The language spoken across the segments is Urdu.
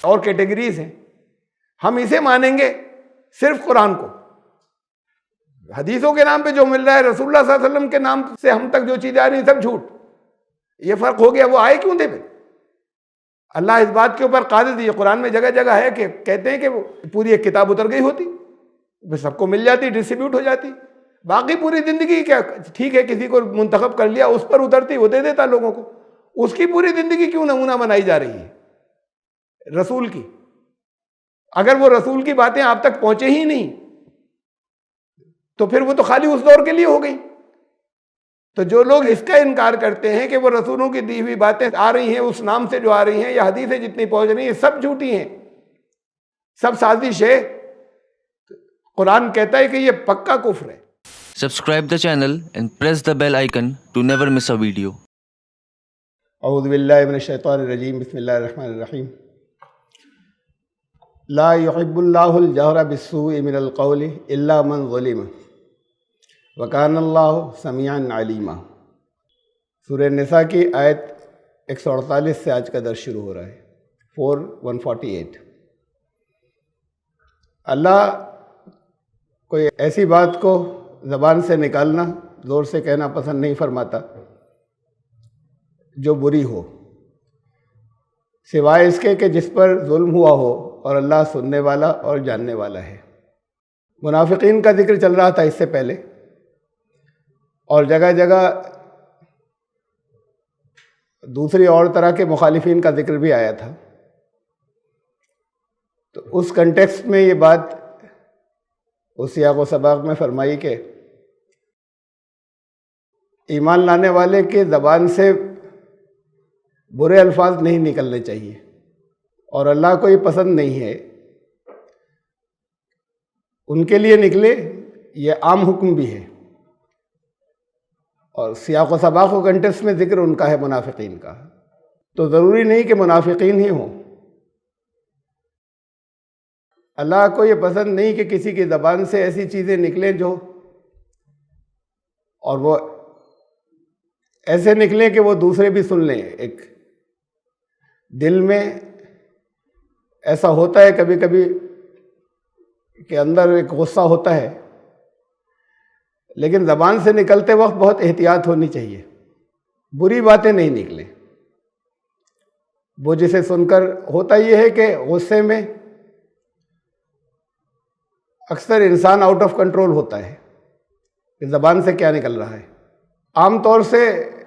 اور کیٹیگریز ہیں. ہم اسے مانیں گے صرف قرآن کو. حدیثوں کے نام پہ جو مل رہا ہے، رسول اللہ صلی اللہ علیہ وسلم کے نام سے ہم تک جو چیزیں آ رہی ہیں سب جھوٹ. یہ فرق ہو گیا. وہ آئے کیوں تھے پھر؟ اللہ اس بات کے اوپر قادر. یہ قرآن میں جگہ جگہ ہے کہ کہتے ہیں کہ وہ پوری ایک کتاب اتر گئی ہوتی، پھر سب کو مل جاتی، ڈسٹریبیوٹ ہو جاتی. باقی پوری زندگی کیا ٹھیک ہے، کسی کو منتخب کر لیا، اس پر اترتی، وہ دے دیتا لوگوں کو. اس کی پوری زندگی کیوں نمونہ بنائی جا رہی ہے رسول کی؟ اگر وہ رسول کی باتیں آپ تک پہنچے ہی نہیں تو پھر وہ تو خالی اس دور کے لیے ہو گئی. تو جو لوگ اس کا انکار کرتے ہیں کہ وہ رسولوں کی دی ہوئی باتیں آ رہی ہیں اس نام سے جو آ رہی ہیں یا حدیثیں جتنی پہنچ رہی ہیں سب جھوٹی ہیں، سب سازش ہے. قرآن کہتا ہے کہ یہ پکا کفر ہے. Subscribe the channel and press the bell icon to never miss a video. اعوذ باللہ من الشیطان الرجیم. بسم اللہ الرحمن الرحیم. لا يحب اللہ الجہر بالسوء من القول الا من ظلم وکان اللہ سمیعا علیما. سورہ نساء کی آیت 148 سے آج کا درس شروع ہو رہا ہے. 148. اللہ کوئی ایسی بات کو زبان سے نکالنا، زور سے کہنا پسند نہیں فرماتا جو بری ہو، سوائے اس کے کہ جس پر ظلم ہوا ہو، اور اللہ سننے والا اور جاننے والا ہے. منافقین کا ذکر چل رہا تھا اس سے پہلے، اور جگہ جگہ دوسری اور طرح کے مخالفین کا ذکر بھی آیا تھا. تو اس کنٹیکسٹ میں یہ بات اس سیاق و سباق میں فرمائی کہ ایمان لانے والے کے زبان سے برے الفاظ نہیں نکلنے چاہیے، اور اللہ کو یہ پسند نہیں ہے ان کے لیے نکلے. یہ عام حکم بھی ہے، اور سیاق و سباق و کنٹیکسٹ میں ذکر ان کا ہے منافقین کا. تو ضروری نہیں کہ منافقین ہی ہوں. اللہ کو یہ پسند نہیں کہ کسی کی زبان سے ایسی چیزیں نکلیں جو، اور وہ ایسے نکلیں کہ وہ دوسرے بھی سن لیں. ایک دل میں ایسا ہوتا ہے کبھی کبھی کہ اندر ایک غصہ ہوتا ہے، لیکن زبان سے نکلتے وقت بہت احتیاط ہونی چاہیے، بری باتیں نہیں نکلیں. وہ جسے سن کر ہوتا یہ ہے کہ غصے میں اکثر انسان آؤٹ آف کنٹرول ہوتا ہے کہ زبان سے کیا نکل رہا ہے. عام طور سے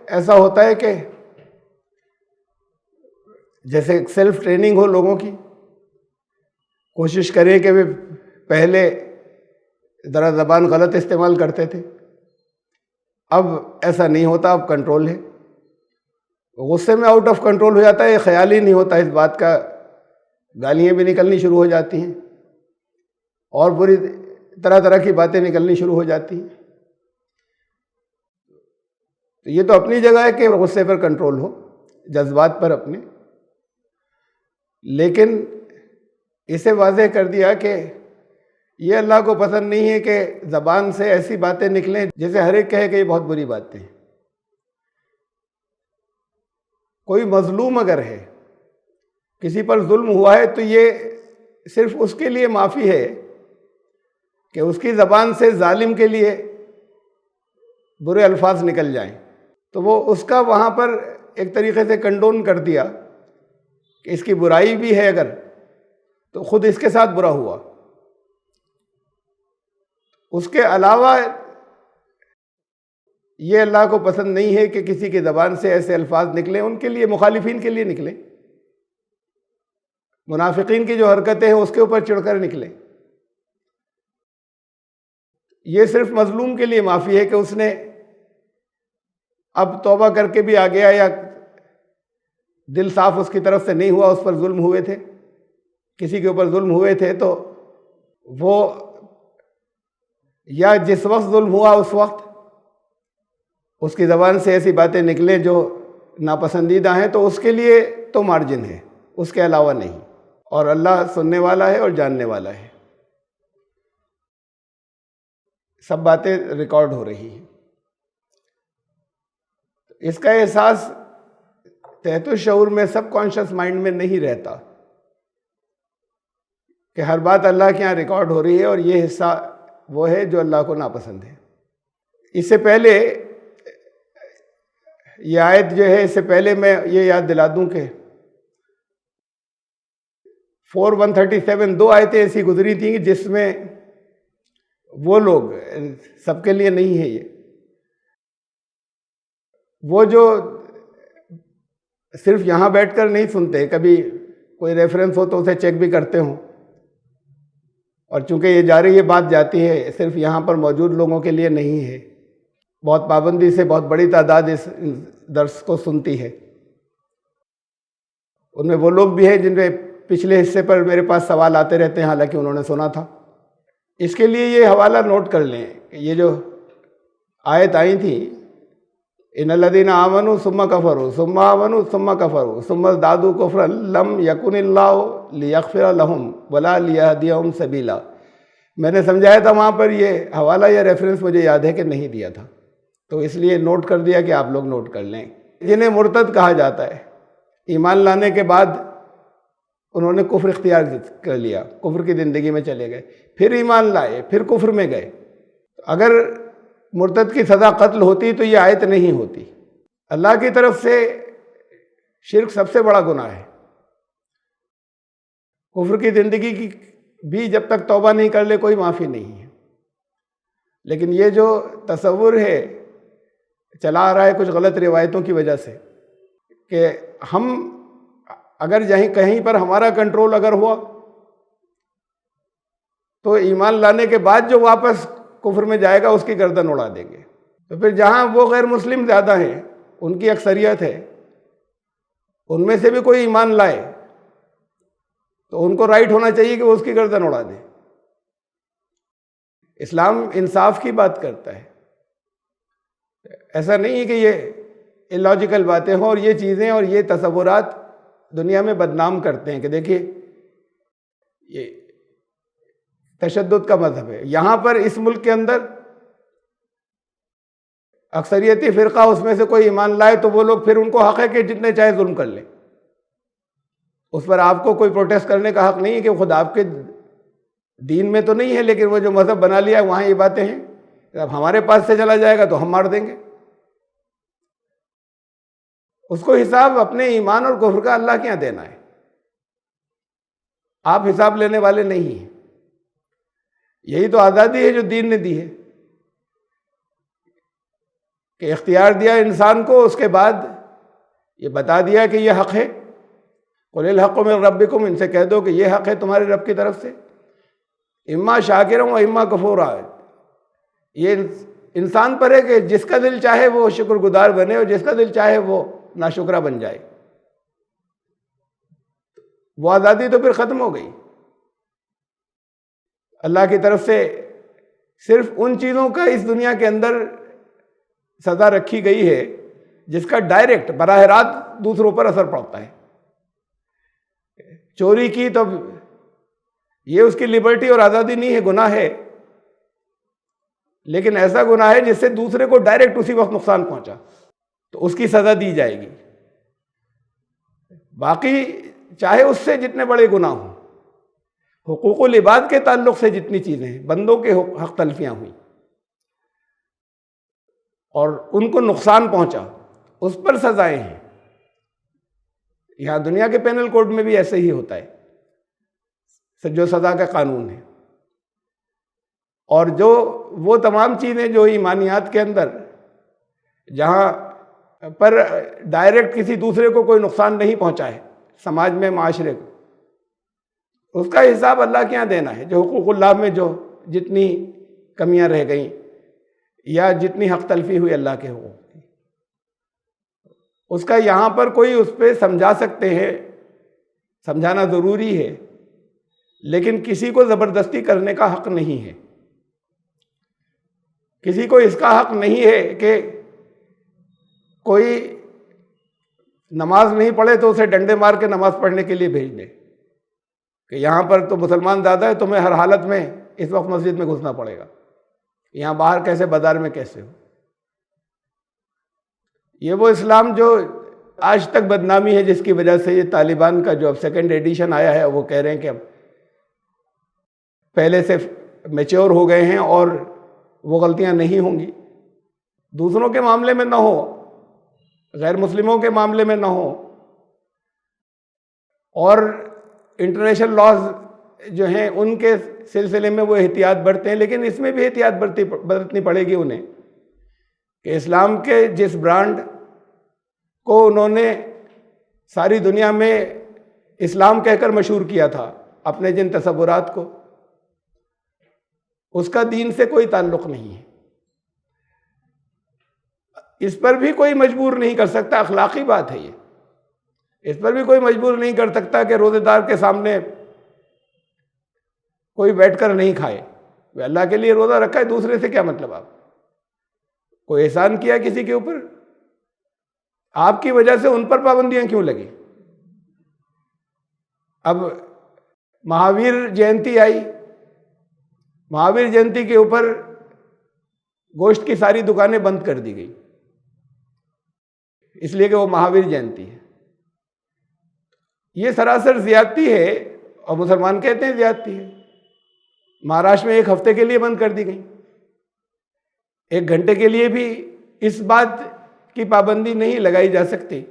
ایسا ہوتا ہے کہ جیسے سیلف ٹریننگ ہو لوگوں کی، کوشش کریں کہ وہ پہلے ذرا زبان غلط استعمال کرتے تھے، اب ایسا نہیں ہوتا، اب کنٹرول ہے. غصے میں آؤٹ آف کنٹرول ہو جاتا ہے، خیال ہی نہیں ہوتا اس بات کا، گالیاں بھی نکلنی شروع ہو جاتی ہیں اور بری طرح طرح کی باتیں نکلنی شروع ہو جاتی ہیں. تو یہ تو اپنی جگہ ہے کہ غصے پر کنٹرول ہو، جذبات پر اپنے، لیکن اسے واضح کر دیا کہ یہ اللہ کو پسند نہیں ہے کہ زبان سے ایسی باتیں نکلیں جیسے ہر ایک کہے کہ یہ بہت بری باتیں ہیں. کوئی مظلوم اگر ہے، کسی پر ظلم ہوا ہے، تو یہ صرف اس کے لیے معافی ہے کہ اس کی زبان سے ظالم کے لیے برے الفاظ نکل جائیں. تو وہ اس کا وہاں پر ایک طریقے سے کنڈون کر دیا کہ اس کی برائی بھی ہے اگر، تو خود اس کے ساتھ برا ہوا. اس کے علاوہ یہ اللہ کو پسند نہیں ہے کہ کسی کی زبان سے ایسے الفاظ نکلیں ان کے لیے، مخالفین کے لیے نکلیں، منافقین کی جو حرکتیں ہیں اس کے اوپر چڑھ کر نکلیں. یہ صرف مظلوم کے لیے معافی ہے کہ اس نے اب توبہ کر کے بھی آ گیا، یا دل صاف اس کی طرف سے نہیں ہوا، اس پر ظلم ہوئے تھے، کسی کے اوپر ظلم ہوئے تھے، تو وہ یا جس وقت ظلم ہوا اس وقت اس کی زبان سے ایسی باتیں نکلیں جو ناپسندیدہ ہیں، تو اس کے لیے تو مارجن ہے، اس کے علاوہ نہیں. اور اللہ سننے والا ہے اور جاننے والا ہے. سب باتیں ریکارڈ ہو رہی ہیں. اس کا احساس تحت الشعور میں، سب کانشس مائنڈ میں نہیں رہتا کہ ہر بات اللہ کے یہاں ریکارڈ ہو رہی ہے، اور یہ حصہ وہ ہے جو اللہ کو ناپسند ہے۔ اس سے پہلے یہ آیت جو ہے، اس سے پہلے میں یہ یاد دلا دوں کہ 4137 دو آیتیں ایسی گزری تھیں جس میں وہ لوگ، سب کے لیے نہیں ہے یہ، وہ جو صرف یہاں بیٹھ کر نہیں سنتے، کبھی کوئی ریفرنس ہو تو اسے چیک بھی کرتے ہوں، اور چونکہ یہ جاری یہ بات جاتی ہے، صرف یہاں پر موجود لوگوں کے لیے نہیں ہے، بہت پابندی سے بہت بڑی تعداد اس درس کو سنتی ہے۔ ان میں وہ لوگ بھی ہیں جن میں پچھلے حصے پر میرے پاس سوال آتے رہتے ہیں، حالانکہ انہوں نے سنا تھا۔ اس کے لیے یہ حوالہ نوٹ کر لیں کہ یہ جو آیت آئی تھی، ان الذین آمنوا ثم کفروا ثم آمنوا ثم کفروا ثم ازدادوا کفرا لم یکن اللہ لیغفر لهم ولا لیہدیہم سبیلا، میں نے سمجھایا تھا وہاں پر یہ حوالہ یا ریفرنس مجھے یاد ہے کہ نہیں دیا تھا، تو اس لیے نوٹ کر دیا کہ آپ لوگ نوٹ کر لیں۔ جنہیں مرتد کہا جاتا ہے، ایمان لانے کے بعد انہوں نے کفر اختیار کر لیا، کفر کی زندگی میں چلے گئے، پھر ایمان لائے، پھر کفر میں گئے۔ اگر مرتد کی سزا قتل ہوتی تو یہ آیت نہیں ہوتی۔ اللہ کی طرف سے شرک سب سے بڑا گناہ ہے۔ کفر کی زندگی کی بھی جب تک توبہ نہیں کر لے کوئی معافی نہیں ہے، لیکن یہ جو تصور ہے چلا آ رہا ہے کچھ غلط روایتوں کی وجہ سے کہ ہم اگر کہیں پر ہمارا کنٹرول اگر ہوا تو ایمان لانے کے بعد جو واپس کفر میں جائے گا اس کی گردن اڑا دیں گے، تو پھر جہاں وہ غیر مسلم زیادہ ہیں، ان کی اکثریت ہے، ان میں سے بھی کوئی ایمان لائے تو ان کو رائٹ ہونا چاہیے کہ وہ اس کی گردن اڑا دیں۔ اسلام انصاف کی بات کرتا ہے، ایسا نہیں ہے کہ یہ اللاجیکل باتیں ہوں، اور یہ چیزیں اور یہ تصورات دنیا میں بدنام کرتے ہیں کہ دیکھیے یہ تشدد کا مذہب ہے۔ یہاں پر اس ملک کے اندر اکثریتی فرقہ اس میں سے کوئی ایمان لائے تو وہ لوگ پھر ان کو حق ہے کہ جتنے چاہے ظلم کر لیں، اس پر آپ کو کوئی پروٹیسٹ کرنے کا حق نہیں ہے کہ خود آپ کے دین میں تو نہیں ہے، لیکن وہ جو مذہب بنا لیا ہے وہاں یہ باتیں ہیں، اب ہمارے پاس سے چلا جائے گا تو ہم مار دیں گے۔ اس کو حساب اپنے ایمان اور کفر کا اللہ کے یہاں دینا ہے، آپ حساب لینے والے نہیں ہیں۔ یہی تو آزادی ہے جو دین نے دی ہے کہ اختیار دیا انسان کو، اس کے بعد یہ بتا دیا کہ یہ حق ہے، قل الحق من ربکم، ان سے کہہ دو کہ یہ حق ہے تمہارے رب کی طرف سے، اما شاکرا و اما کفورا۔ یہ انسان پر ہے کہ جس کا دل چاہے وہ شکر گزار بنے اور جس کا دل چاہے وہ ناشکرا بن جائے۔ وہ آزادی تو پھر ختم ہو گئی۔ اللہ کی طرف سے صرف ان چیزوں کا اس دنیا کے اندر سزا رکھی گئی ہے جس کا ڈائریکٹ براہ راست دوسروں پر اثر پڑتا ہے۔ چوری کی تو یہ اس کی لبرٹی اور آزادی نہیں ہے، گناہ ہے، لیکن ایسا گناہ ہے جس سے دوسرے کو ڈائریکٹ اسی وقت نقصان پہنچا تو اس کی سزا دی جائے گی۔ باقی چاہے اس سے جتنے بڑے گناہ ہوں، حقوق العباد کے تعلق سے جتنی چیزیں ہیں، بندوں کے حق تلفیاں ہوئیں اور ان کو نقصان پہنچا، اس پر سزائیں ہیں۔ یہاں دنیا کے پینل کوڈ میں بھی ایسے ہی ہوتا ہے، جو سزا کا قانون ہے، اور جو وہ تمام چیزیں جو ایمانیات کے اندر جہاں پر ڈائریکٹ کسی دوسرے کو کوئی نقصان نہیں پہنچا ہے، سماج میں، معاشرے کو، اس کا حساب اللہ کے یہاں دینا ہے۔ جو حقوق اللہ میں جو جتنی کمیاں رہ گئیں یا جتنی حق تلفی ہوئی اللہ کے حقوق کی، اس کا یہاں پر کوئی اس پہ سمجھا سکتے ہیں، سمجھانا ضروری ہے، لیکن کسی کو زبردستی کرنے کا حق نہیں ہے۔ کسی کو اس کا حق نہیں ہے کہ کوئی نماز نہیں پڑھے تو اسے ڈنڈے مار کے نماز پڑھنے کے لیے بھیج دے کہ یہاں پر تو مسلمان زیادہ ہے، تمہیں ہر حالت میں اس وقت مسجد میں گھسنا پڑے گا، یہاں باہر کیسے، بازار میں کیسے ہو۔ یہ وہ اسلام جو آج تک بدنامی ہے، جس کی وجہ سے یہ طالبان کا جو اب سیکنڈ ایڈیشن آیا ہے وہ کہہ رہے ہیں کہ اب پہلے سے میچور ہو گئے ہیں اور وہ غلطیاں نہیں ہوں گی. دوسروں کے معاملے میں نہ ہو, غیر مسلموں کے معاملے میں نہ ہو, اور انٹرنیشنل لاز جو ہیں ان کے سلسلے میں وہ احتیاط برتے ہیں, لیکن اس میں بھی احتیاط برتنی پڑے گی انہیں کہ اسلام کے جس برانڈ کو انہوں نے ساری دنیا میں اسلام کہہ کر مشہور کیا تھا, اپنے جن تصورات کو, اس کا دین سے کوئی تعلق نہیں ہے. اس پر بھی کوئی مجبور نہیں کر سکتا, اخلاقی بات ہے یہ. اس پر بھی کوئی مجبور نہیں کر سکتا کہ روزے دار کے سامنے کوئی بیٹھ کر نہیں کھائے. وہ اللہ کے لیے روزہ رکھا ہے, دوسرے سے کیا مطلب؟ آپ کوئی احسان کیا کسی کے اوپر, آپ کی وجہ سے ان پر پابندیاں کیوں لگی؟ اب مہاویر جینتی آئی, مہاویر جینتی کے اوپر گوشت کی ساری دکانیں بند کر دی گئی اس لیے کہ وہ مہاویر جینتی ہے. یہ سراسر زیادتی ہے, اور مسلمان کہتے ہیں زیادتی ہے. مہاراشٹر میں 1 ہفتے کے لیے بند کر دی گئی, 1 گھنٹے کے لیے بھی اس بات کی پابندی نہیں لگائی جا سکتی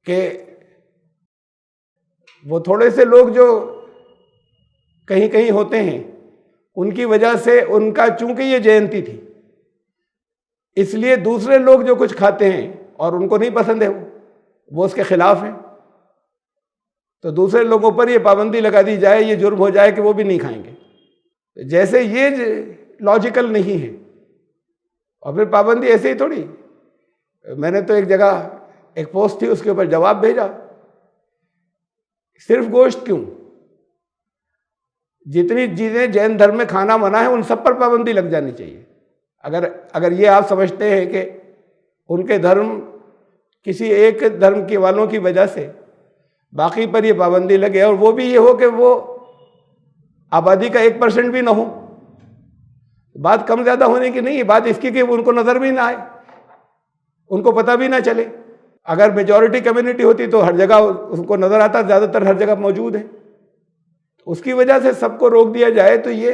کہ وہ تھوڑے سے لوگ جو کہیں کہیں ہوتے ہیں ان کی وجہ سے, ان کا چونکہ یہ جینتی تھی اس لیے دوسرے لوگ جو کچھ کھاتے ہیں اور ان کو نہیں پسند ہے وہ اس کے خلاف ہیں, تو دوسرے لوگوں پر یہ پابندی لگا دی جائے, یہ جرم ہو جائے کہ وہ بھی نہیں کھائیں گے. جیسے یہ لاجیکل نہیں ہے. اور پھر پابندی ایسے ہی تھوڑی. میں نے تو ایک جگہ ایک پوسٹ تھی, اس کے اوپر جواب بھیجا, صرف گوشت کیوں, جتنی چیزیں جین دھرم میں کھانا منع ہے ان سب پر پابندی لگ جانی چاہیے. اگر یہ آپ سمجھتے ہیں کہ ان کے دھرم کسی ایک دھرم کے والوں کی وجہ سے باقی پر یہ پابندی لگے, اور وہ بھی یہ ہو کہ وہ آبادی کا 1% بھی نہ ہو, بات کم زیادہ ہونے کی نہیں ہے, بات اس کی کہ ان کو نظر بھی نہ آئے, ان کو پتہ بھی نہ چلے. اگر میجورٹی کمیونٹی ہوتی تو ہر جگہ اس کو نظر آتا, زیادہ تر ہر جگہ موجود ہے. اس کی وجہ سے سب کو روک دیا جائے تو یہ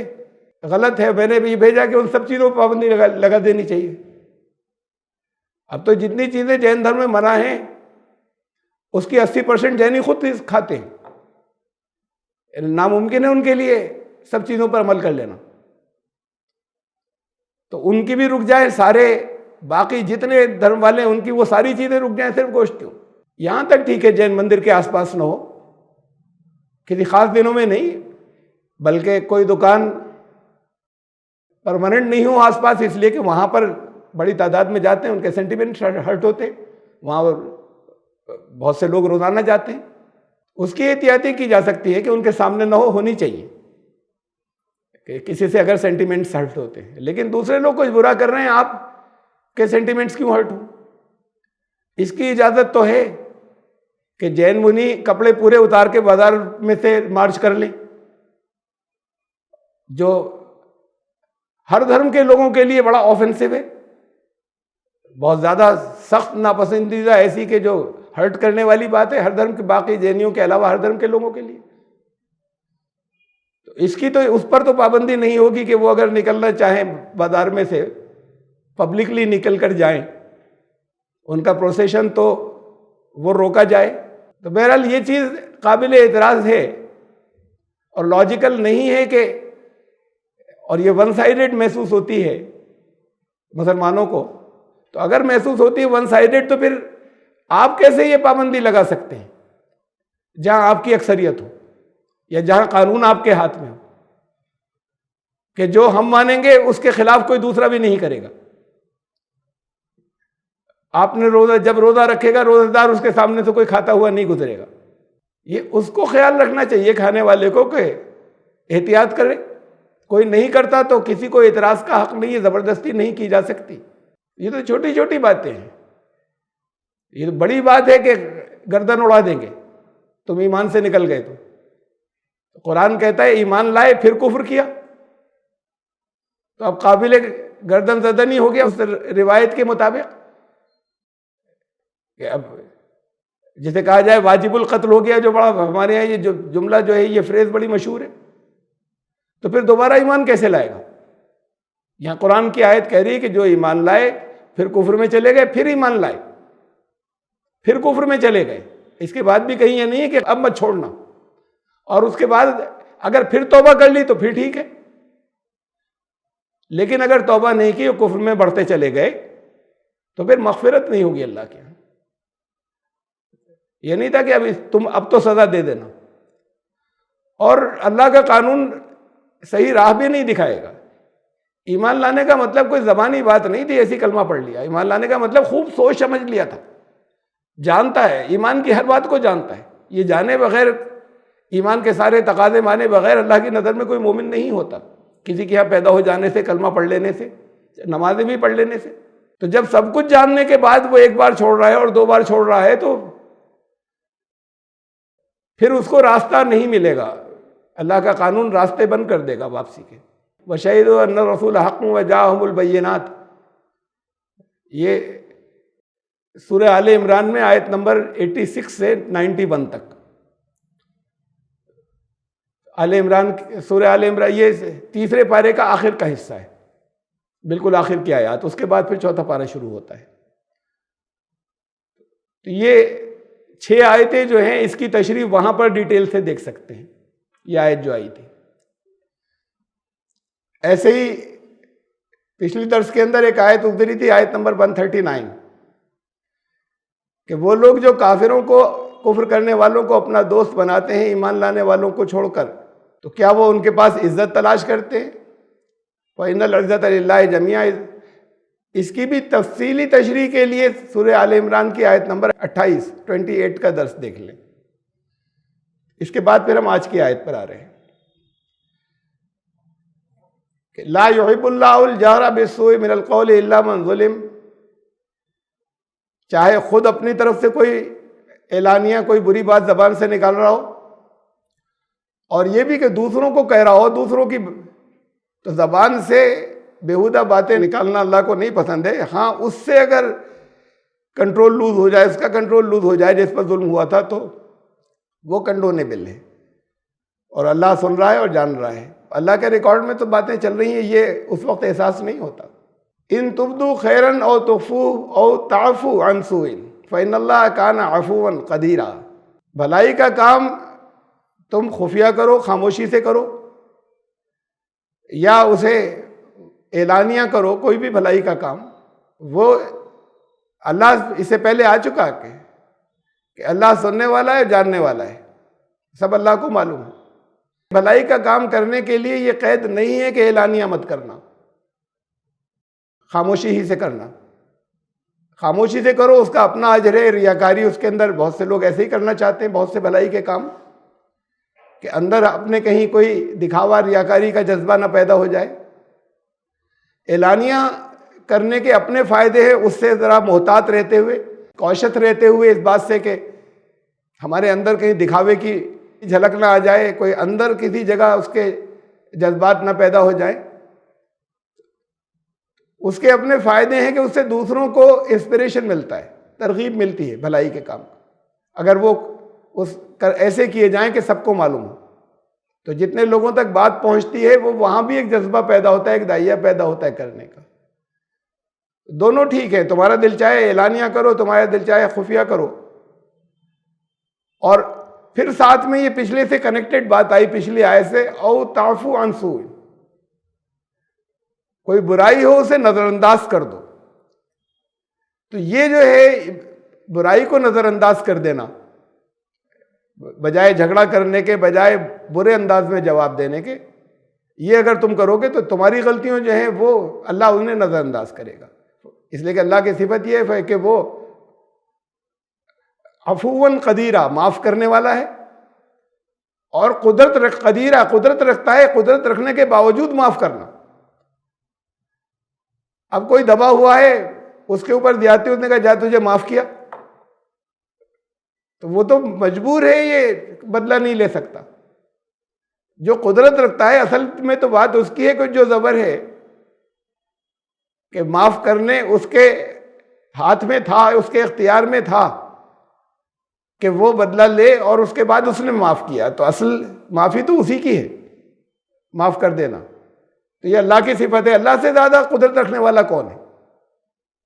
غلط ہے. میں نے بھی بھیجا کہ ان سب چیزوں پر پابندی لگا دینی چاہیے. اب تو جتنی چیزیں جین دھرم میں منع ہیں اس کی 80% جینی خود کھاتے ہیں. ناممکن ہے ان کے لیے سب چیزوں پر عمل کر لینا. تو ان کی بھی رک جائے, سارے باقی جتنے دھرم والے ہیں ان کی وہ ساری چیزیں رک جائیں, صرف گوشت کیوں؟ یہاں تک ٹھیک ہے جین مندر کے آس پاس نہ ہو, کسی خاص دنوں میں نہیں, بلکہ کوئی دکان پرماننٹ نہیں ہو آس پاس, اس لیے کہ وہاں پر بڑی تعداد میں جاتے ہیں, ان کے سینٹیمنٹ ہرٹ ہوتے ہیں, وہاں بہت سے لوگ روزانہ جاتے ہیں. اس کی احتیاطی کی جا سکتی ہے کہ ان کے سامنے نہ ہونی چاہیے کہ کسی سے اگر سینٹیمنٹس ہرٹ ہوتے ہیں, لیکن دوسرے لوگ کچھ برا کر رہے ہیں, آپ کے سینٹیمنٹس کیوں ہرٹ ہوں؟ اس کی اجازت تو ہے کہ جین منی کپڑے پورے اتار کے بازار میں سے مارچ کر لیں, جو ہر دھرم کے لوگوں کے لیے بڑا آفینسو ہے, بہت زیادہ سخت ناپسندیدہ, ایسی کہ جو ہرٹ کرنے والی بات ہے ہر دھرم کے, باقی جینیوں کے علاوہ ہر دھرم کے لوگوں کے لیے. تو اس کی تو اس پر تو پابندی نہیں ہوگی کہ وہ اگر نکلنا چاہیں بازار میں سے پبلکلی نکل کر جائیں, ان کا پروسیشن تو وہ روکا جائے. تو بہرحال یہ چیز قابل اعتراض ہے اور لاجیکل نہیں ہے کہ, اور یہ ون سائیڈڈ محسوس ہوتی ہے مسلمانوں کو. تو اگر محسوس ہوتی ہے ون سائیڈڈ تو پھر آپ کیسے یہ پابندی لگا سکتے ہیں جہاں آپ کی اکثریت ہو یا جہاں قانون آپ کے ہاتھ میں ہو, کہ جو ہم مانیں گے اس کے خلاف کوئی دوسرا بھی نہیں کرے گا. آپ نے جب روزہ رکھے گا, روزہ دار اس کے سامنے سے کوئی کھاتا ہوا نہیں گزرے گا. یہ اس کو خیال رکھنا چاہیے کھانے والے کو کہ احتیاط کرے. کوئی نہیں کرتا تو کسی کو اعتراض کا حق نہیں ہے, زبردستی نہیں کی جا سکتی. یہ تو چھوٹی چھوٹی باتیں ہیں. یہ تو بڑی بات ہے کہ گردن اڑا دیں گے تم ایمان سے نکل گئے تو. قرآن کہتا ہے ایمان لائے پھر کفر کیا, تو اب قابل گردن زدہ نہیں ہو گیا اس روایت کے مطابق, کہ اب جسے کہا جائے واجب القتل ہو گیا, جو بڑا ہمارے یہاں یہ جو جملہ جو ہے, یہ فریز بڑی مشہور ہے. تو پھر دوبارہ ایمان کیسے لائے گا؟ یہاں قرآن کی آیت کہہ رہی ہے کہ جو ایمان لائے پھر کفر میں چلے گئے، پھر ایمان لائے پھر کفر میں چلے گئے، اس کے بعد بھی کہیں یہ نہیں ہے کہ اب مت چھوڑنا، اور اس کے بعد اگر پھر توبہ کر لی تو پھر ٹھیک ہے، لیکن اگر توبہ نہیں کی اور کفر میں بڑھتے چلے گئے تو پھر مغفرت نہیں ہوگی اللہ کے یہاں۔ یہ نہیں تھا کہ تم اب تو سزا دے دینا، اور اللہ کا قانون صحیح راہ بھی نہیں دکھائے گا۔ ایمان لانے کا مطلب کوئی زبانی بات نہیں تھی ایسی کلمہ پڑھ لیا، ایمان لانے کا مطلب خوب سوچ سمجھ لیا تھا، جانتا ہے ایمان کی ہر بات کو جانتا ہے، یہ جانے بغیر، ایمان کے سارے تقاضے مانے بغیر اللہ کی نظر میں کوئی مومن نہیں ہوتا، کسی کے یہاں پیدا ہو جانے سے، کلمہ پڑھ لینے سے، نمازیں بھی پڑھ لینے سے۔ تو جب سب کچھ جاننے کے بعد وہ ایک بار چھوڑ رہا ہے اور دو بار چھوڑ رہا ہے تو پھر اس کو راستہ نہیں ملے گا، اللہ کا قانون راستے بند کر دے گا واپسی کے۔ وَشَهِدُوا أَنَّ الرَّسُولَ حَقٌّ وَجَاءَهُمُ الْبَيِّنَاتُ، یہ سورہ آل عمران میں آیت نمبر 86 سے 91 تک۔ سورہ آل عمران یہ تیسرے پارے کا آخر کا حصہ ہے، بالکل آخر کی آیات، اس کے بعد پھر چوتھا پارہ شروع ہوتا ہے۔ تو یہ 6 آیتیں جو ہیں اس کی تشریح وہاں پر ڈیٹیل سے دیکھ سکتے ہیں، یہ آیت جو آئی تھی۔ ایسے ہی پچھلی درس کے اندر ایک آیت اتری تھی، آیت نمبر 139، کہ وہ لوگ جو کافروں کو، کفر کرنے والوں کو اپنا دوست بناتے ہیں ایمان لانے والوں کو چھوڑ کر، تو کیا وہ ان کے پاس عزت تلاش کرتے ہیں؟ فَإِنَّ الْعِزَّةَ لِلَّهِ جَمِيعًا، اس کی بھی تفصیلی تشریح کے لیے سورہ آل عمران کی آیت نمبر 28 کا درس دیکھ لیں۔ اس کے بعد پھر ہم آج کی آیت پر آ رہے ہیں کہ لا يحب اللہ الجہر بالسوء من القول الا من ظلم، چاہے خود اپنی طرف سے کوئی اعلانیہ کوئی بری بات زبان سے نکال رہا ہو، اور یہ بھی کہ دوسروں کو کہہ رہا ہو، دوسروں کی، تو زبان سے بیہودہ باتیں نکالنا اللہ کو نہیں پسند ہے۔ ہاں اس سے اگر کنٹرول لوز ہو جائے، اس کا کنٹرول لوز ہو جائے جس پر ظلم ہوا تھا، تو وہ کنڈونیبل ہے، اور اللہ سن رہا ہے اور جان رہا ہے۔ اللہ کے ریکارڈ میں تو باتیں چل رہی ہیں، یہ اس وقت احساس نہیں ہوتا۔ ان تبدو خیرن او تخفو او تعفو عن سوء فإن اللہ کان عفوا قدیرا، بھلائی کا کام تم خفیہ کرو، خاموشی سے کرو، یا اسے اعلانیہ کرو، کوئی بھی بھلائی کا کام، وہ اللہ اس سے پہلے آ چکا کہ اللہ سننے والا ہے، جاننے والا ہے، سب اللہ کو معلوم ہے۔ بھلائی کا کام کرنے کے لیے یہ قید نہیں ہے کہ اعلانیہ مت کرنا، خاموشی ہی سے کرنا، خاموشی سے کرو، اس کا اپنا اجر ہے۔ ریاکاری اس کے اندر، بہت سے لوگ ایسے ہی کرنا چاہتے ہیں، بہت سے بھلائی کے کام، کہ اندر اپنے کہیں کوئی دکھاوا، ریاکاری کا جذبہ نہ پیدا ہو جائے۔ اعلانیہ کرنے کے اپنے فائدے ہیں، اس سے ذرا محتاط رہتے ہوئے، کوشش رہتے ہوئے اس بات سے کہ ہمارے اندر کہیں دکھاوے کی جھلک نہ آ جائے، کوئی اندر کسی جگہ اس کے جذبات نہ پیدا ہو جائیں۔ اس کے اپنے فائدے ہیں کہ اس سے دوسروں کو انسپریشن ملتا ہے، ترغیب ملتی ہے بھلائی کے کام، اگر وہ ایسے کیے جائیں کہ سب کو معلوم ہو، تو جتنے لوگوں تک بات پہنچتی ہے وہ وہاں بھی ایک جذبہ پیدا ہوتا ہے، ایک دائیہ پیدا ہوتا ہے کرنے کا۔ دونوں ٹھیک ہے، تمہارا دل چاہے اعلانیہ کرو، تمہارا دل چاہے خفیہ کرو۔ اور پھر ساتھ میں یہ پچھلے سے کنیکٹڈ بات آئی، پچھلی آیت سے، او تعفو عن سوء، کوئی برائی ہو اسے نظر انداز کر دو۔ تو یہ جو ہے برائی کو نظر انداز کر دینا، بجائے جھگڑا کرنے کے، بجائے برے انداز میں جواب دینے کے، یہ اگر تم کرو گے تو تمہاری غلطیوں جو ہیں وہ اللہ انہیں نظر انداز کرے گا، اس لیے کہ اللہ کی صفت یہ ہے کہ وہ عفواً قدیرہ، معاف کرنے والا ہے، اور قدیرہ قدرت رکھتا ہے، قدرت رکھنے کے باوجود معاف کرنا۔ اب کوئی دبا ہوا ہے، اس کے اوپر زیادتی، اس نے کہا جا تجھے معاف کیا، تو وہ تو مجبور ہے، یہ بدلہ نہیں لے سکتا۔ جو قدرت رکھتا ہے، اصل میں تو بات اس کی ہے کہ جو زبر ہے کہ معاف کرنے اس کے ہاتھ میں تھا، اس کے اختیار میں تھا کہ وہ بدلہ لے، اور اس کے بعد اس نے معاف کیا، تو اصل معافی تو اسی کی ہے، معاف کر دینا، تو یہ اللہ کی صفت ہے۔ اللہ سے زیادہ قدرت رکھنے والا کون ہے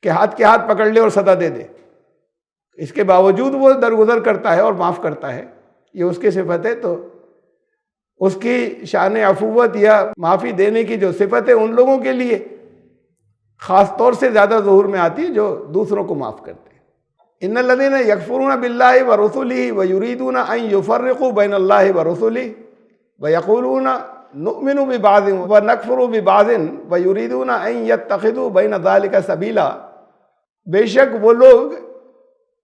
کہ ہاتھ کے ہاتھ پکڑ لے اور سزا دے دے؟ اس کے باوجود وہ درگزر کرتا ہے اور معاف کرتا ہے، یہ اس کی صفت ہے۔ تو اس کی شان عفوت یا معافی دینے کی جو صفت ہے ان لوگوں کے لیے خاص طور سے زیادہ ظہور میں آتی ہے جو دوسروں کو معاف کرتے ہیں۔ ان الذین یکفرون باللہ ورسلہ ویریدون ان یفرقوا بین اللہ ورسلہ ویقولون نؤمن ببعض ونکفر ببعض ویریدون ان یتخذوا بین ذلک سبیلا، بے شک وہ لوگ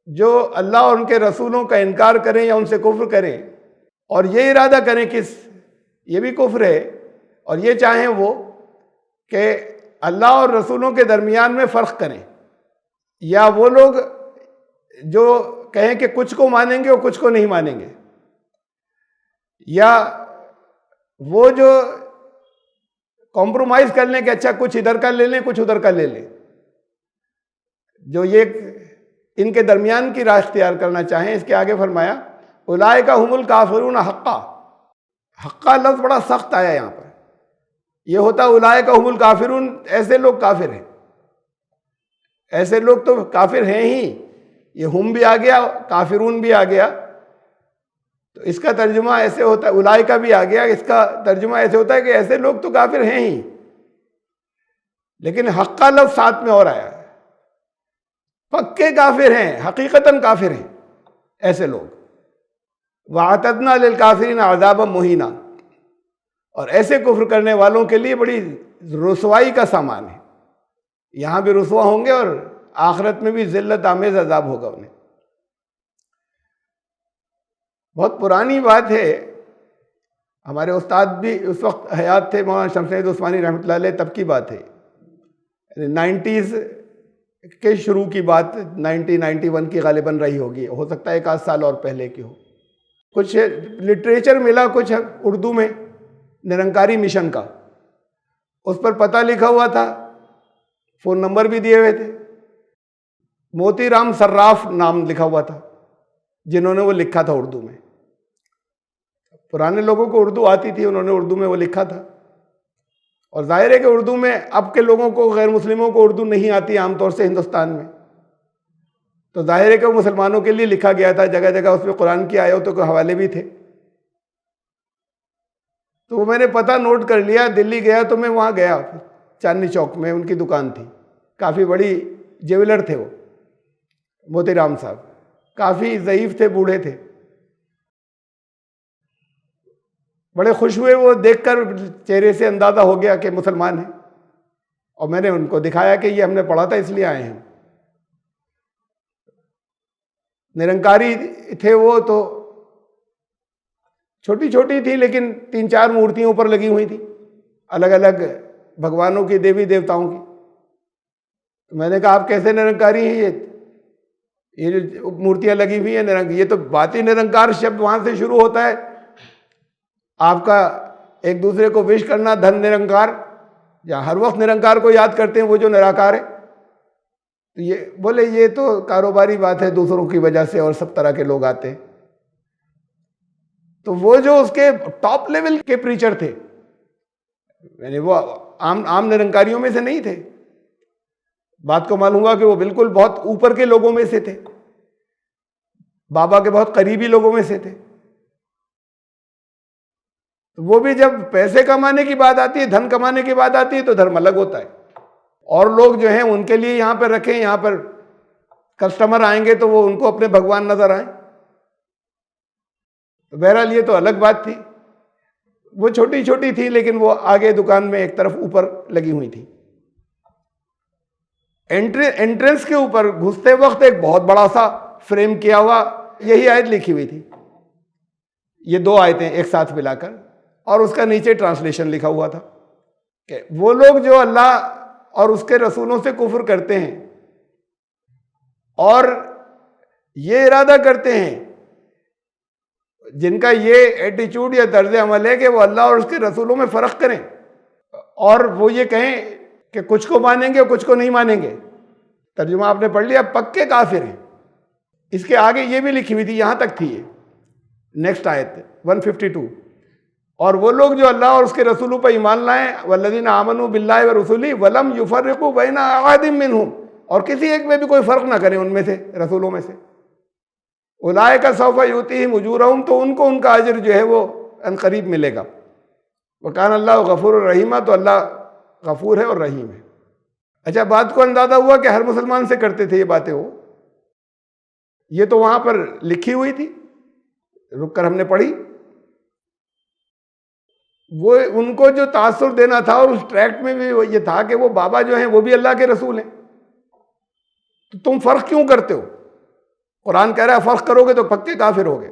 جو اللہ اور ان کے رسولوں کا انکار کریں یا ان سے کفر کریں اور یہ ارادہ کریں کہ یہ بھی کفر ہے، اور یہ چاہیں وہ کہ اللہ اور رسولوں کے درمیان میں فرق کریں، یا وہ لوگ جو کہیں کہ کچھ کو مانیں گے اور کچھ کو نہیں مانیں گے، یا وہ جو کمپرومائز کر لیں کہ اچھا کچھ ادھر کا لے لیں کچھ ادھر کا لے لیں، جو یہ ان کے درمیان کی راہ اختیار کرنا چاہیں۔ اس کے آگے فرمایا اولئک ھم الکافرون حقا، حقا لفظ بڑا سخت آیا یہاں پر، یہ ہوتا اولئک ھم الکافرون، ایسے لوگ کافر ہیں، ایسے لوگ تو کافر ہیں ہی، یہ ہم بھی آ گیا کافرون بھی آ گیا، تو اس کا ترجمہ ایسے ہوتا ہے، اولئک بھی آ گیا، اس کا ترجمہ ایسے ہوتا ہے کہ ایسے لوگ تو کافر ہیں ہی، لیکن حقا لفظ ساتھ میں اور آیا ہے، پکے کافر ہیں، حقیقتاً کافر ہیں ایسے لوگ۔ وَأَعْتَدْنَا لِلْكَافِرِينَ عَذَابًا مُهِينًا، اور ایسے کفر کرنے والوں کے لیے بڑی رسوائی کا سامان ہے، یہاں بھی رسوا ہوں گے اور آخرت میں بھی ذلت آمیز عذاب ہوگا انہیں۔ بہت پرانی بات ہے، ہمارے استاد بھی اس وقت حیات تھے، مولانا شمس الدین عثمانی رحمۃ اللہ علیہ، تب کی بات ہے، 90s کے شروع کی بات، 91 کی غالباً رہی ہوگی، ہو سکتا ہے ایک آدھ سال اور پہلے کی ہو۔ کچھ لٹریچر ملا کچھ اردو میں نرنکاری مشن کا، اس پر پتہ لکھا ہوا تھا، فون نمبر بھی دیے ہوئے تھے، موتی رام صراف نام لکھا ہوا تھا جنہوں نے وہ لکھا تھا اردو میں۔ پرانے لوگوں کو اردو آتی تھی، انہوں نے اردو میں وہ لکھا تھا، اور ظاہر ہے کہ اردو میں اب کے لوگوں کو، غیر مسلموں کو اردو نہیں آتی عام طور سے ہندوستان میں، تو ظاہر ہے کہ وہ مسلمانوں کے لیے لکھا گیا تھا، جگہ جگہ اس میں قرآن کی آیتوں کے حوالے بھی تھے۔ تو وہ میں نے پتہ نوٹ کر لیا، دلی گیا تو میں وہاں گیا، چاندنی چوک میں ان کی دکان تھی، کافی بڑی جیولر تھے وہ موتی رام صاحب، کافی ضعیف تھے، بوڑھے تھے، بڑے خوش ہوئے وہ دیکھ کر، چہرے سے اندازہ ہو گیا کہ مسلمان ہیں، اور میں نے ان کو دکھایا کہ یہ ہم نے پڑھا تھا اس لیے آئے ہیں۔ نرنکاری تھے وہ، تو چھوٹی چھوٹی تھی لیکن 3-4 مورتیوں اوپر لگی ہوئی تھی، الگ الگ بھگوانوں کی، دیوی دیوتاؤں کی۔ تو میں نے کہا آپ کیسے نرنکاری ہیں؟ یہ جو مورتیاں لگی ہوئی ہیں، یہ تو باطی نرنکار شبد وہاں سے شروع ہوتا ہے، آپ کا ایک دوسرے کو وش کرنا، دھن نرنکار، یا ہر وقت نرنکار کو یاد کرتے ہیں وہ جو نراکار ہے۔ تو یہ بولے یہ تو کاروباری بات ہے، دوسروں کی وجہ سے اور سب طرح کے لوگ آتے ہیں۔ تو وہ جو اس کے ٹاپ لیول کے پریچر تھے، یعنی وہ عام نرنکاریوں میں سے نہیں تھے، بات کو معلوم ہوا کہ وہ بالکل بہت اوپر کے لوگوں میں سے تھے، بابا کے بہت قریبی لوگوں میں سے تھے۔ تو وہ بھی جب پیسے کمانے کی بات آتی ہے، دھن کمانے کی بات آتی ہے، تو دھرم الگ ہوتا ہے، اور لوگ جو ہیں ان کے لیے یہاں پر رکھیں، یہاں پر کسٹمر آئیں گے تو وہ ان کو اپنے بھگوان نظر آئیں۔ تو بہرحال یہ تو الگ بات تھی، وہ چھوٹی چھوٹی تھی لیکن وہ آگے دکان میں ایک طرف اوپر لگی ہوئی تھی۔ انٹرنس کے اوپر گھستے وقت ایک بہت بڑا سا فریم کیا ہوا یہی آیت لکھی ہوئی تھی، یہ 2 آیتیں ایک ساتھ ملا کر، اور اس کا نیچے ٹرانسلیشن لکھا ہوا تھا کہ وہ لوگ جو اللہ اور اس کے رسولوں سے کفر کرتے ہیں اور یہ ارادہ کرتے ہیں، جن کا یہ ایٹیچیوڈ یا طرز عمل ہے کہ وہ اللہ اور اس کے رسولوں میں فرق کریں، اور وہ یہ کہیں کہ کچھ کو مانیں گے اور کچھ کو نہیں مانیں گے، ترجمہ آپ نے پڑھ لیا، پکے کافر ہیں۔ اس کے آگے یہ بھی لکھی ہوئی تھی، یہاں تک تھی یہ نیکسٹ آیت 152، اور وہ لوگ جو اللہ اور اس کے رسولوں پر ایمان لائیں، والذین آمنوا باللہ ورسولہ ولم یفرقوا بین احد منہم، اور کسی ایک میں بھی کوئی فرق نہ کریں ان میں سے، رسولوں میں سے، اولئک سوف یؤتیہم اجورہم، تو ان کو ان کا اجر جو ہے وہ ان قریب ملے گا، وکان اللہ غفور الرحیم، تو اللہ غفور ہے اور رحیم ہے۔ اچھا، بات کو اندازہ ہوا کہ ہر مسلمان سے کرتے تھے یہ باتیں، وہ یہ تو وہاں پر لکھی ہوئی تھی، رک کر ہم نے پڑھی، وہ ان کو جو تاثر دینا تھا، اور اس ٹریکٹ میں بھی یہ تھا کہ وہ بابا جو ہیں وہ بھی اللہ کے رسول ہیں، تو تم فرق کیوں کرتے ہو؟ قرآن کہہ رہا ہے فرق کرو گے تو پکے کافر ہوگے۔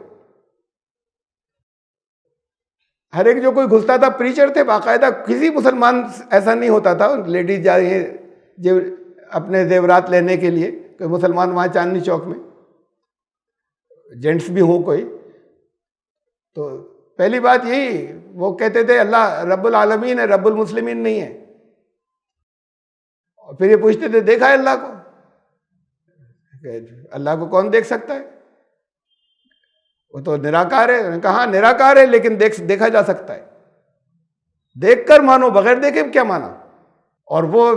ہر ایک جو کوئی گھستا تھا، پریچر تھے باقاعدہ، کسی مسلمان ایسا نہیں ہوتا تھا، لیڈیز جا رہی ہیں جو اپنے زیورات لینے کے لیے، کوئی مسلمان وہاں چاندنی چوک میں، جینٹس بھی ہوں کوئی، تو پہلی بات یہی وہ کہتے تھے اللہ رب العالمین ہے، رب المسلمین نہیں ہے، اور پھر یہ پوچھتے تھے دیکھا ہے اللہ کو؟ کہ اللہ کو کون دیکھ سکتا ہے، وہ تو نراکار ہے۔ انہوں نے کہا ہاں نراکار ہے، لیکن دیکھا جا سکتا ہے، دیکھ کر مانو، بغیر دیکھے کیا مانا، اور وہ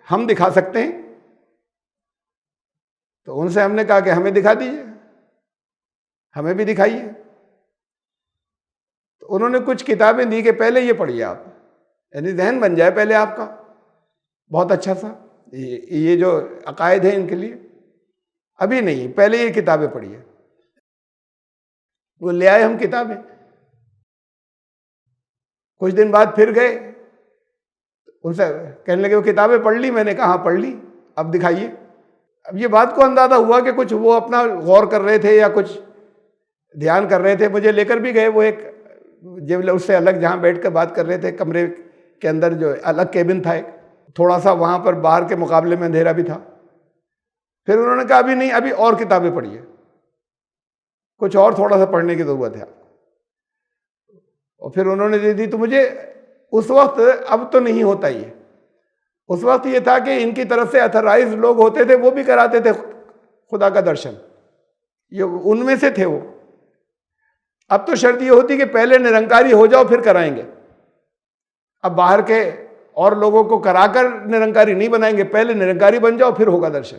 ہم دکھا سکتے ہیں۔ تو ان سے ہم نے کہا کہ ہمیں دکھا دیجیے، ہمیں بھی دکھائیے۔ تو انہوں نے کچھ کتابیں دی کہ پہلے یہ پڑھیے آپ، یعنی ذہن بن جائے پہلے آپ کا بہت اچھا سا، یہ جو عقائد ہیں ان کے لیے، ابھی نہیں، پہلے یہ کتابیں پڑھیے۔ وہ لے آئے ہم کتابیں، کچھ دن بعد پھر گئے، ان سے کہنے لگے وہ کتابیں پڑھ لی؟ میں نے کہا ہاں پڑھ لی، اب دکھائیے۔ اب یہ بات کو اندازہ ہوا کہ کچھ وہ اپنا غور کر رہے تھے یا کچھ دھیان کر رہے تھے، مجھے لے کر بھی گئے، وہ ایک جب اس سے الگ جہاں بیٹھ کر بات کر رہے تھے، کمرے کے اندر جو الگ کیبن تھا ایک، تھوڑا سا وہاں پر باہر کے مقابلے میں اندھیرا بھی تھا۔ پھر انہوں نے کہا ابھی نہیں، ابھی اور کتابیں پڑھیے، کچھ اور تھوڑا سا پڑھنے کی ضرورت ہے آپ کو۔ اور پھر انہوں نے دے دی، تو مجھے اس وقت، اب تو نہیں ہوتا یہ، اس وقت یہ تھا کہ ان کی طرف سے اتھرائز لوگ ہوتے تھے، وہ بھی کراتے تھے خدا کا درشن، یہ ان میں سے تھے وہ۔ اب تو شرط یہ ہوتی کہ پہلے نرنکاری ہو جاؤ پھر کرائیں گے، اب باہر کے اور لوگوں کو کرا کر نرنکاری نہیں بنائیں گے، پہلے نرنکاری بن جاؤ پھر ہوگا درشن۔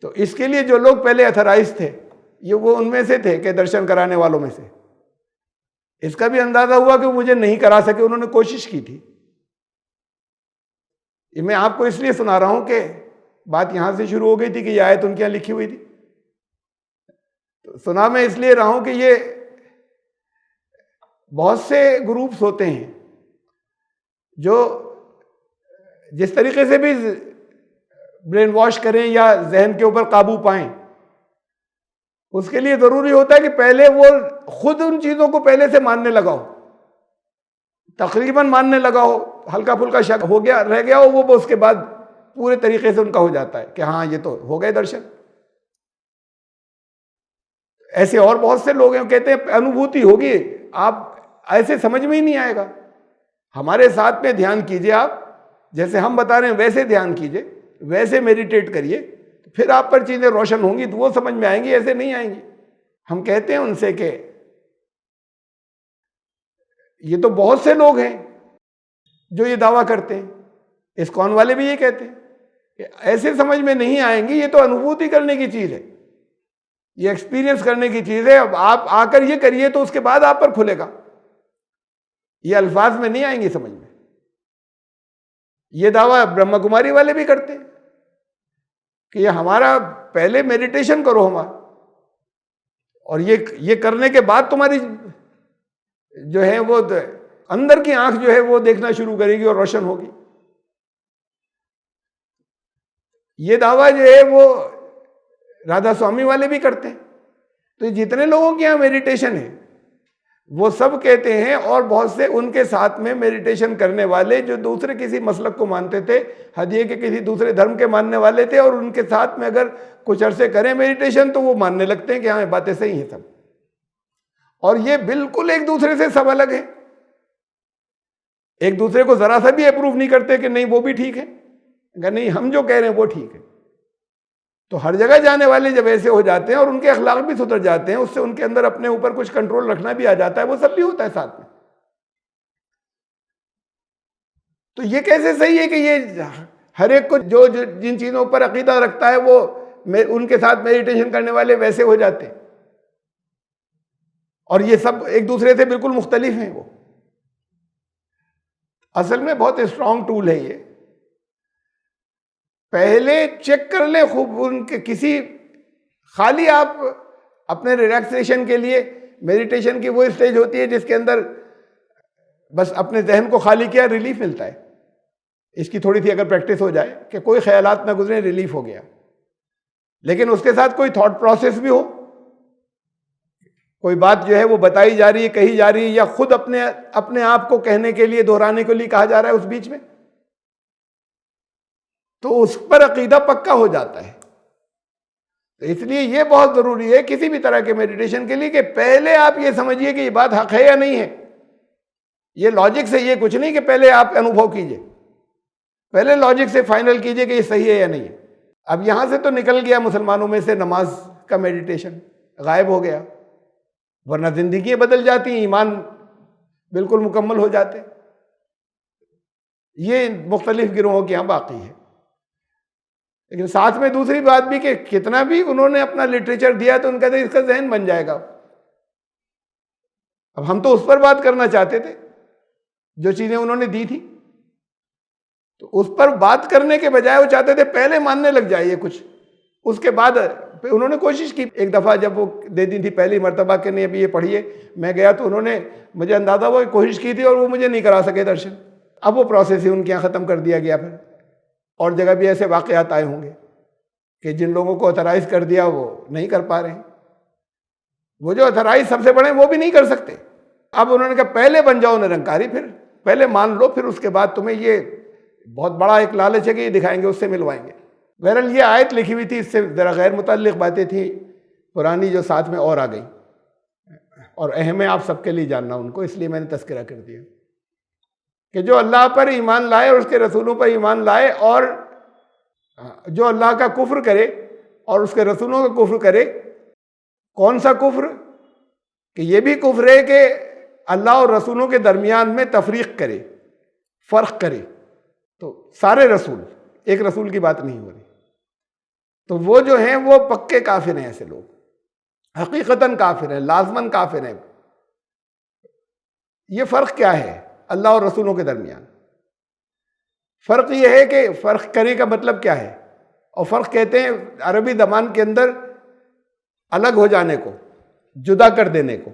تو اس کے لیے جو لوگ پہلے اتھرائز تھے، یہ وہ ان میں سے تھے کہ درشن کرانے والوں میں سے۔ اس کا بھی اندازہ ہوا کہ مجھے نہیں کرا سکے، انہوں نے کوشش کی تھی۔ یہ میں آپ کو اس لیے سنا رہا ہوں کہ بات یہاں سے شروع ہو گئی تھی کہ یہ آیت ان کے یہاں لکھی ہوئی تھی، تو سنا میں اس لیے رہا ہوں کہ یہ بہت سے گروپس ہوتے ہیں جو جس طریقے سے بھی برین واش کریں یا ذہن کے اوپر قابو پائیں، اس کے لیے ضروری ہوتا ہے کہ پہلے وہ خود ان چیزوں کو پہلے سے ماننے لگا ہو، تقریباً ماننے لگا ہو، ہلکا پھلکا شک ہو گیا رہ گیا ہو، وہ اس کے بعد پورے طریقے سے ان کا ہو جاتا ہے کہ ہاں یہ تو ہو گئے درشن۔ ایسے اور بہت سے لوگ ہیں کہتے ہیں انوبھوتی ہوگی، آپ ایسے سمجھ میں ہی نہیں آئے گا، ہمارے ساتھ میں دھیان کیجئے، آپ جیسے ہم بتا رہے ہیں ویسے دھیان کیجئے، ویسے میڈیٹیٹ کریے، پھر آپ پر چیزیں روشن ہوں گی تو وہ سمجھ میں آئیں گی، ایسے نہیں آئیں گی۔ ہم کہتے ہیں ان سے کہ یہ تو بہت سے لوگ ہیں جو یہ دعویٰ کرتے ہیں، اسکون والے بھی یہ کہتے ہیں کہ ایسے سمجھ میں نہیں آئیں گی، یہ تو انوبھوتی کرنے کی چیز ہے، یہ ایکسپیرینس کرنے کی چیز ہے، اب آپ آ کر یہ کریے تو اس کے بعد آپ پر کھلے گا، یہ الفاظ میں نہیں آئیں گی سمجھ میں۔ یہ دعویٰ برہما کماری والے بھی کرتے ہیں کہ یہ ہمارا پہلے میڈیٹیشن کرو ہمارا، اور یہ کرنے کے بعد تمہاری جو ہے وہ اندر کی آنکھ جو ہے وہ دیکھنا شروع کرے گی اور روشن ہوگی۔ یہ دعویٰ جو ہے وہ رادھا سوامی والے بھی کرتے ہیں۔ تو جتنے لوگوں کے یہاں میڈیٹیشن ہے وہ سب کہتے ہیں، اور بہت سے ان کے ساتھ میں میڈیٹیشن کرنے والے جو دوسرے کسی مسلک کو مانتے تھے، ہدیے کے کسی دوسرے دھرم کے ماننے والے تھے، اور ان کے ساتھ میں اگر کچھ عرصے کریں میڈیٹیشن تو وہ ماننے لگتے ہیں کہ ہاں یہ باتیں صحیح ہیں سب، اور یہ بالکل ایک دوسرے سے سب الگ ہیں، ایک دوسرے کو ذرا سا بھی اپروو نہیں کرتے کہ نہیں وہ بھی ٹھیک ہے، کہ نہیں ہم جو کہہ رہے ہیں وہ ٹھیک ہے۔ تو ہر جگہ جانے والے جب ایسے ہو جاتے ہیں اور ان کے اخلاق بھی سدھر جاتے ہیں، اس سے ان کے اندر اپنے اوپر کچھ کنٹرول رکھنا بھی آ جاتا ہے، وہ سب بھی ہوتا ہے ساتھ میں. تو یہ کیسے صحیح ہے کہ یہ ہر ایک کو جو جن چیزوں پر عقیدہ رکھتا ہے وہ ان کے ساتھ میڈیٹیشن کرنے والے ویسے ہو جاتے ہیں، اور یہ سب ایک دوسرے سے بالکل مختلف ہیں. وہ اصل میں بہت اسٹرانگ ٹول ہے یہ. پہلے چیک کر لیں خوب ان کے کسی خالی آپ اپنے ریلیکسیشن کے لیے میڈیٹیشن کی وہ اسٹیج ہوتی ہے جس کے اندر بس اپنے ذہن کو خالی کیا، ریلیف ملتا ہے. اس کی تھوڑی سی اگر پریکٹس ہو جائے کہ کوئی خیالات نہ گزرے، ریلیف ہو گیا. لیکن اس کے ساتھ کوئی تھاٹ پروسیس بھی ہو، کوئی بات جو ہے وہ بتائی جا رہی ہے، کہی جا رہی ہے، یا خود اپنے آپ کو کہنے کے لیے، دہرانے کے لیے کہا جا رہا ہے اس بیچ میں، تو اس پر عقیدہ پکا ہو جاتا ہے. تو اس لیے یہ بہت ضروری ہے کسی بھی طرح کے میڈیٹیشن کے لیے کہ پہلے آپ یہ سمجھیے کہ یہ بات حق ہے یا نہیں ہے. یہ لاجک سے یہ کچھ نہیں کہ پہلے آپ انوبھو کیجئے، پہلے لاجک سے فائنل کیجئے کہ یہ صحیح ہے یا نہیں ہے. اب یہاں سے تو نکل گیا مسلمانوں میں سے نماز کا میڈیٹیشن، غائب ہو گیا، ورنہ زندگیاں بدل جاتی ہیں، ایمان بالکل مکمل ہو جاتے. یہ مختلف گروہوں کے یہاں باقی ہے. لیکن ساتھ میں دوسری بات بھی کہ کتنا بھی انہوں نے اپنا لٹریچر دیا تو ان کا اس کا ذہن بن جائے گا. اب ہم تو اس پر بات کرنا چاہتے تھے جو چیزیں انہوں نے دی تھی، تو اس پر بات کرنے کے بجائے وہ چاہتے تھے پہلے ماننے لگ جائیے کچھ، اس کے بعد انہوں نے کوشش کی. ایک دفعہ جب وہ دے دی تھی پہلی مرتبہ کہ نہیں ابھی یہ پڑھیے، میں گیا تو انہوں نے مجھے اندازہ وہ کوشش کی تھی اور وہ مجھے نہیں کرا سکے درشن. اب وہ پروسیس ہی ان کے یہاں ختم کر دیا گیا. پھر اور جگہ بھی ایسے واقعات آئے ہوں گے کہ جن لوگوں کو اتھرائز کر دیا وہ نہیں کر پا رہے ہیں. وہ جو اتھرائز سب سے بڑے وہ بھی نہیں کر سکتے. اب انہوں نے کہا پہلے بن جاؤ نرنکاری، پھر پہلے مان لو، پھر اس کے بعد تمہیں یہ بہت بڑا ایک لالچ ہے کہ یہ دکھائیں گے، اس سے ملوائیں گے. بہرحال یہ آیت لکھی ہوئی تھی، اس سے ذرا غیر متعلق باتیں تھیں پرانی جو ساتھ میں اور آ گئی، اور اہم ہے آپ سب کے لیے جاننا ان کو، اس لیے میں نے تذکرہ کر دیا کہ جو اللہ پر ایمان لائے اور اس کے رسولوں پر ایمان لائے، اور جو اللہ کا کفر کرے اور اس کے رسولوں کا کفر کرے. کون سا کفر؟ کہ یہ بھی کفر ہے کہ اللہ اور رسولوں کے درمیان میں تفریق کرے، فرق کرے. تو سارے رسول، ایک رسول کی بات نہیں ہو رہی. تو وہ جو ہیں وہ پکے کافر ہیں، ایسے لوگ حقیقتاً کافر ہیں، لازماً کافر ہیں. یہ فرق کیا ہے اللہ اور رسولوں کے درمیان؟ فرق یہ ہے کہ فرق کرنے کا مطلب کیا ہے، اور فرق کہتے ہیں عربی زبان کے اندر الگ ہو جانے کو، جدا کر دینے کو.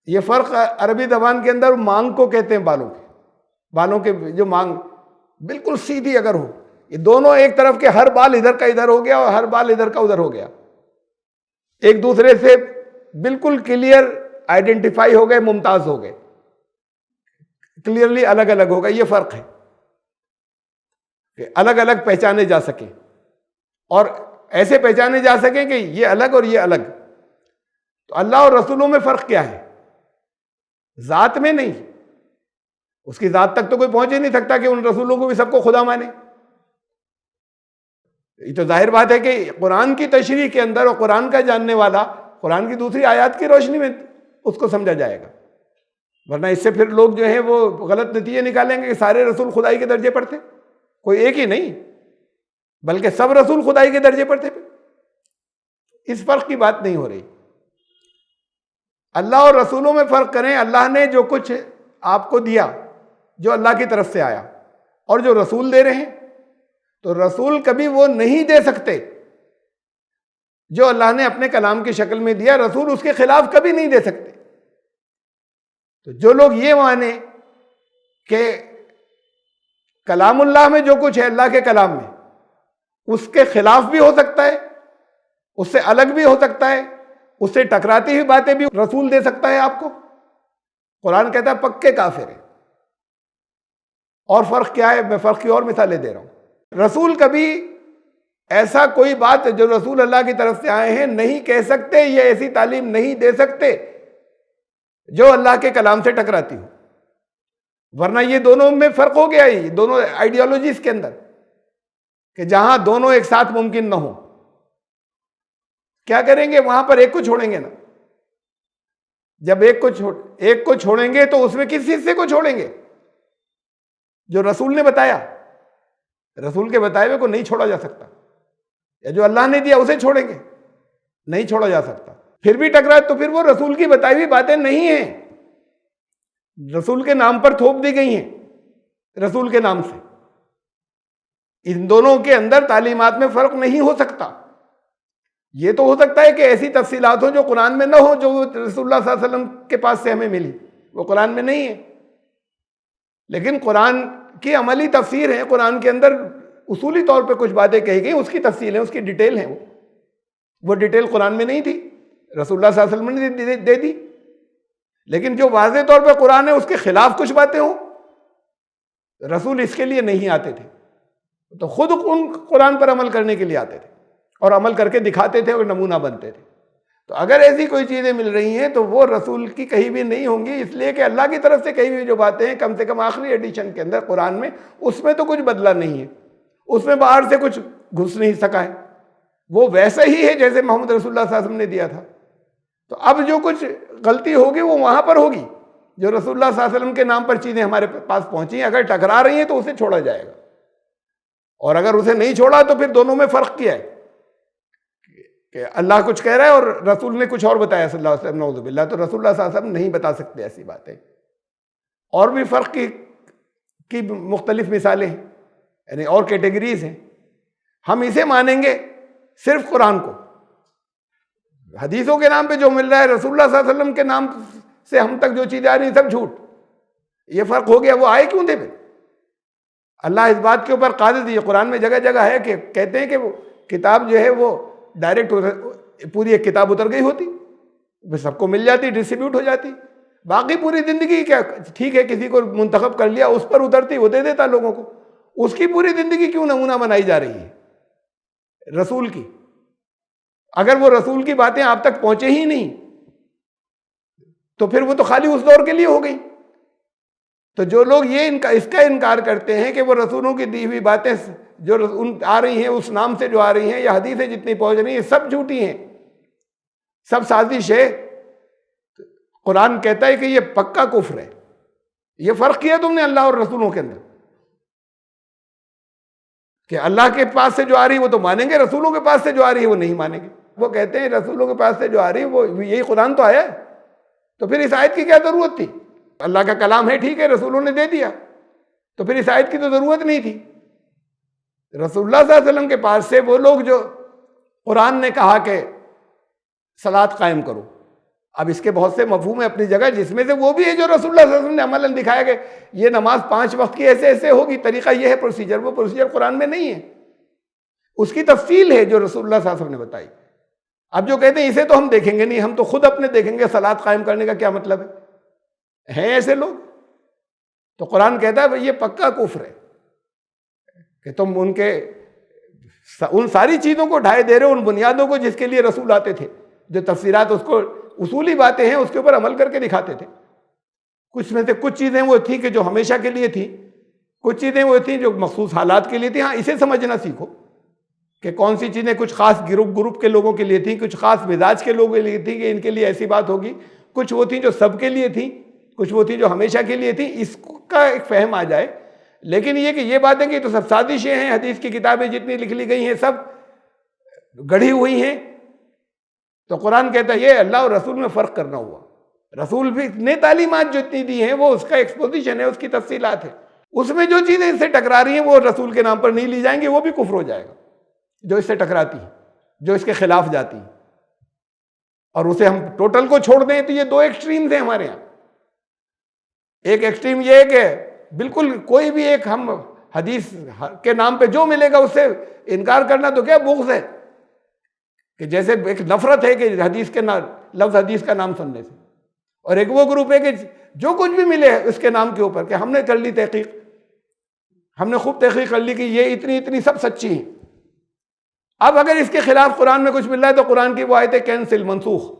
یہ فرق عربی زبان کے اندر مانگ کو کہتے ہیں، بالوں کے جو مانگ بالکل سیدھی اگر ہو، یہ دونوں ایک طرف کے ہر بال ادھر کا ادھر ہو گیا اور ہر بال ادھر کا ادھر ہو گیا، ایک دوسرے سے بالکل کلیئر آئیڈینٹیفائی ہو گئے، ممتاز ہو گئے، کلیئرلی الگ الگ ہو گئے. یہ فرق ہے کہ الگ الگ پہچانے جا سکیں، اور ایسے پہچانے جا سکیں کہ یہ الگ اور یہ الگ. تو اللہ اور رسولوں میں فرق کیا ہے؟ ذات میں نہیں، اس کی ذات تک تو کوئی پہنچ ہی نہیں سکتا کہ ان رسولوں کو بھی سب کو خدا مانے. یہ تو ظاہر بات ہے کہ قرآن کی تشریح کے اندر، اور قرآن کا جاننے والا قرآن کی دوسری آیات کی روشنی میں اس کو سمجھا جائے گا. ورنہ اس سے پھر لوگ جو ہیں وہ غلط نتیجے نکالیں گے کہ سارے رسول خدائی کے درجے پر تھے. کوئی ایک ہی نہیں بلکہ سب رسول خدائی کے درجے پر تھے. اس فرق کی بات نہیں ہو رہی. اللہ اور رسولوں میں فرق کریں. اللہ نے جو کچھ آپ کو دیا جو اللہ کی طرف سے آیا، اور جو رسول دے رہے ہیں، تو رسول کبھی وہ نہیں دے سکتے جو اللہ نے اپنے کلام کی شکل میں دیا. رسول اس کے خلاف کبھی نہیں دے سکتے. تو جو لوگ یہ مانے کہ کلام اللہ میں جو کچھ ہے اللہ کے کلام میں، اس کے خلاف بھی ہو سکتا ہے، اس سے الگ بھی ہو سکتا ہے، اس سے ٹکراتی ہوئی باتیں بھی رسول دے سکتا ہے آپ کو، قرآن کہتا ہے پکے کافر ہیں. اور فرق کیا ہے؟ میں فرق کی اور مثالیں دے رہا ہوں. رسول کبھی ایسا کوئی بات جو رسول اللہ کی طرف سے آئے ہیں نہیں کہہ سکتے، یہ ایسی تعلیم نہیں دے سکتے جو اللہ کے کلام سے ٹکراتی ہو. ورنہ یہ دونوں میں فرق ہو گیا ہی، دونوں آئیڈیالوجیز کے اندر. کہ جہاں دونوں ایک ساتھ ممکن نہ ہو، کیا کریں گے؟ وہاں پر ایک کو چھوڑیں گے نا۔ جب ایک کو چھوڑیں گے تو اس میں کس حصے کو چھوڑیں گے؟ جو رسول نے بتایا۔ رسول کے بتائے ہوئے کو نہیں چھوڑا جا سکتا، یا جو اللہ نے دیا اسے چھوڑیں گے؟ نہیں چھوڑا جا سکتا۔ پھر بھی ٹکرائے تو پھر وہ رسول کی بتائی ہوئی باتیں نہیں ہیں، رسول کے نام پر تھوپ دی گئی ہیں، رسول کے نام سے۔ ان دونوں کے اندر تعلیمات میں فرق نہیں ہو سکتا۔ یہ تو ہو سکتا ہے کہ ایسی تفصیلات ہوں جو قرآن میں نہ ہو، جو رسول اللہ صلی اللہ علیہ وسلم کے پاس سے ہمیں ملی، وہ قرآن میں نہیں ہے۔ لیکن قرآن کی عملی تفسیر ہے، قرآن کے اندر اصولی طور پہ کچھ باتیں کہی گئی، اس کی تفصیل ہے، اس کی ڈیٹیل ہے۔ وہ ڈیٹیل قرآن میں نہیں تھی، رسول اللہ صلی اللہ علیہ وسلم نے دے دی۔ لیکن جو واضح طور پہ قرآن ہے اس کے خلاف کچھ باتیں ہوں، رسول اس کے لیے نہیں آتے تھے، تو خود ان قرآن پر عمل کرنے کے لیے آتے تھے اور عمل کر کے دکھاتے تھے اور نمونہ بنتے تھے۔ تو اگر ایسی کوئی چیزیں مل رہی ہیں تو وہ رسول کی کہیں بھی نہیں ہوں گی، اس لیے کہ اللہ کی طرف سے کہی ہوئی جو باتیں ہیں، کم سے کم آخری ایڈیشن کے اندر قرآن میں، اس میں تو کچھ بدلہ نہیں ہے، اس میں باہر سے کچھ گھس نہیں سکا ہے، وہ ویسا ہی ہے جیسے محمد رسول اللہ صلی اللہ علیہ وسلم نے دیا تھا۔ تو اب جو کچھ غلطی ہوگی وہ وہاں پر ہوگی، جو رسول اللہ صلی اللہ علیہ وسلم کے نام پر چیزیں ہمارے پاس پہنچی ہیں، اگر ٹکرا رہی ہیں تو اسے چھوڑا جائے گا، اور اگر اسے نہیں چھوڑا تو پھر دونوں میں فرق کیا ہے کہ اللہ کچھ کہہ رہا ہے اور رسول نے کچھ اور بتایا صلی اللہ علیہ وسلم، نعوذ باللہ۔ تو رسول اللہ صلی اللہ علیہ وسلم نہیں بتا سکتے ایسی باتیں۔ اور بھی فرق کی مختلف مثالیں ہیں، یعنی اور کیٹیگریز ہیں۔ ہم اسے مانیں گے صرف قرآن کو، حدیثوں کے نام پہ جو مل رہا ہے، رسول اللہ صلی اللہ علیہ وسلم کے نام سے ہم تک جو چیزیں آ رہی ہیں سب جھوٹ۔ یہ فرق ہو گیا، وہ آئے کیوں تھے پھر؟ اللہ اس بات کے اوپر قادر، یہ قرآن میں جگہ جگہ ہے کہ کہتے ہیں کہ وہ کتاب جو ہے وہ ڈائریکٹ پوری ایک کتاب اتر گئی ہوتی، سب کو مل جاتی، ڈسٹریبیوٹ ہو جاتی، باقی پوری زندگی کیا ٹھیک ہے کسی کو منتخب کر لیا، اس پر اترتی، وہ دے دیتا لوگوں کو۔ اس کی پوری زندگی کیوں نمونہ بنائی جا رہی ہے رسول کی؟ اگر وہ رسول کی باتیں آپ تک پہنچے ہی نہیں تو پھر وہ تو خالی اس دور کے لیے ہو گئی۔ تو جو لوگ اس کا انکار کرتے ہیں کہ وہ رسولوں کی دی ہوئی باتیں جو آ رہی ہیں، اس نام سے جو آ رہی ہیں، یا حدیثیں جتنی پہنچ رہی ہیں، سب جھوٹی ہیں، سب سازش ہے، قرآن کہتا ہے کہ یہ پکا کفر ہے۔ یہ فرق کیا تم نے اللہ اور رسولوں کے اندر، کہ اللہ کے پاس سے جو آ رہی ہے وہ تو مانیں گے، رسولوں کے پاس سے جو آ رہی ہے وہ نہیں مانیں گے۔ وہ کہتے ہیں رسولوں کے پاس سے جو آ رہی ہے وہ یہی قرآن تو آیا ہے، تو پھر اس آیت کی کیا ضرورت تھی؟ اللہ کا کلام ہے، ٹھیک ہے، رسولوں نے دے دیا، تو پھر اس آیت کی تو ضرورت نہیں تھی۔ رسول اللہ صلی اللہ علیہ وسلم کے پاس سے وہ لوگ جو قرآن نے کہا کہ صلاۃ قائم کرو، اب اس کے بہت سے مفہوم ہیں اپنی جگہ، جس میں سے وہ بھی ہے جو رسول اللہ صلی اللہ علیہ وسلم نے عملاً دکھایا کہ یہ نماز 5 وقت کی ایسے ایسے ہوگی، طریقہ یہ ہے، پروسیجر، وہ پروسیجر قرآن میں نہیں ہے، اس کی تفصیل ہے جو رسول اللہ صلی اللہ علیہ وسلم نے بتائی۔ اب جو کہتے ہیں اسے تو ہم دیکھیں گے نہیں، ہم تو خود اپنے دیکھیں گے، صلاۃ قائم کرنے کا کیا مطلب ہے؟ ہیں ایسے لوگ؟ تو قرآن کہتا ہے بھئی یہ پکا کفر ہے کہ تم ان ساری چیزوں کو ڈھائے دے رہے ہو، ان بنیادوں کو جس کے لیے رسول آتے تھے، جو تفسیرات اس کو اصولی باتیں ہیں اس کے اوپر عمل کر کے دکھاتے تھے۔ کچھ میں سے کچھ چیزیں وہ تھیں کہ جو ہمیشہ کے لیے تھیں، کچھ چیزیں وہ تھیں جو مخصوص حالات کے لیے تھیں۔ ہاں اسے سمجھنا سیکھو کہ کون سی چیزیں کچھ خاص گروپ کے لوگوں کے لیے تھیں، کچھ خاص مزاج کے لوگوں کے لیے تھیں کہ ان کے لیے ایسی بات ہوگی، کچھ وہ تھیں جو سب کے لیے تھیں، کچھ وہ تھیں جو ہمیشہ کے لیے تھیں، اس کا ایک فہم آ جائے۔ لیکن یہ کہ یہ باتیں کہ تو سب سازشیں ہیں، حدیث کی کتابیں جتنی لکھ لی گئی ہیں سب گڑھی ہوئی ہیں، تو قرآن کہتا ہے یہ اللہ اور رسول میں فرق کرنا ہوا۔ رسول بھی نے تعلیمات جو اتنی دی ہیں وہ اس کا ایکسپوزیشن ہے، اس کی تفصیلات ہے، اس میں جو چیزیں اس سے ٹکرا رہی ہیں وہ رسول کے نام پر نہیں لی جائیں گی، وہ بھی کفر ہو جائے گا جو اس سے ٹکراتی ہیں، جو اس کے خلاف جاتی ہیں، اور اسے ہم ٹوٹل کو چھوڑ دیں۔ تو یہ دو ایکسٹریمز ہیں ہمارے یہاں۔ ایک ایکسٹریم یہ ہے کہ بالکل کوئی بھی ایک ہم حدیث کے نام پہ جو ملے گا اس سے انکار کرنا، تو کیا بغض ہے، کہ جیسے ایک نفرت ہے کہ حدیث کے لفظ حدیث کا نام سننے سے، اور ایک وہ گروپ ہے کہ جو کچھ بھی ملے اس کے نام کے اوپر کہ ہم نے کر لی تحقیق، ہم نے خوب تحقیق کر لی کہ یہ اتنی سب سچی ہیں۔ اب اگر اس کے خلاف قرآن میں کچھ مل رہا ہے تو قرآن کی وہ آیتیں کینسل، منسوخ،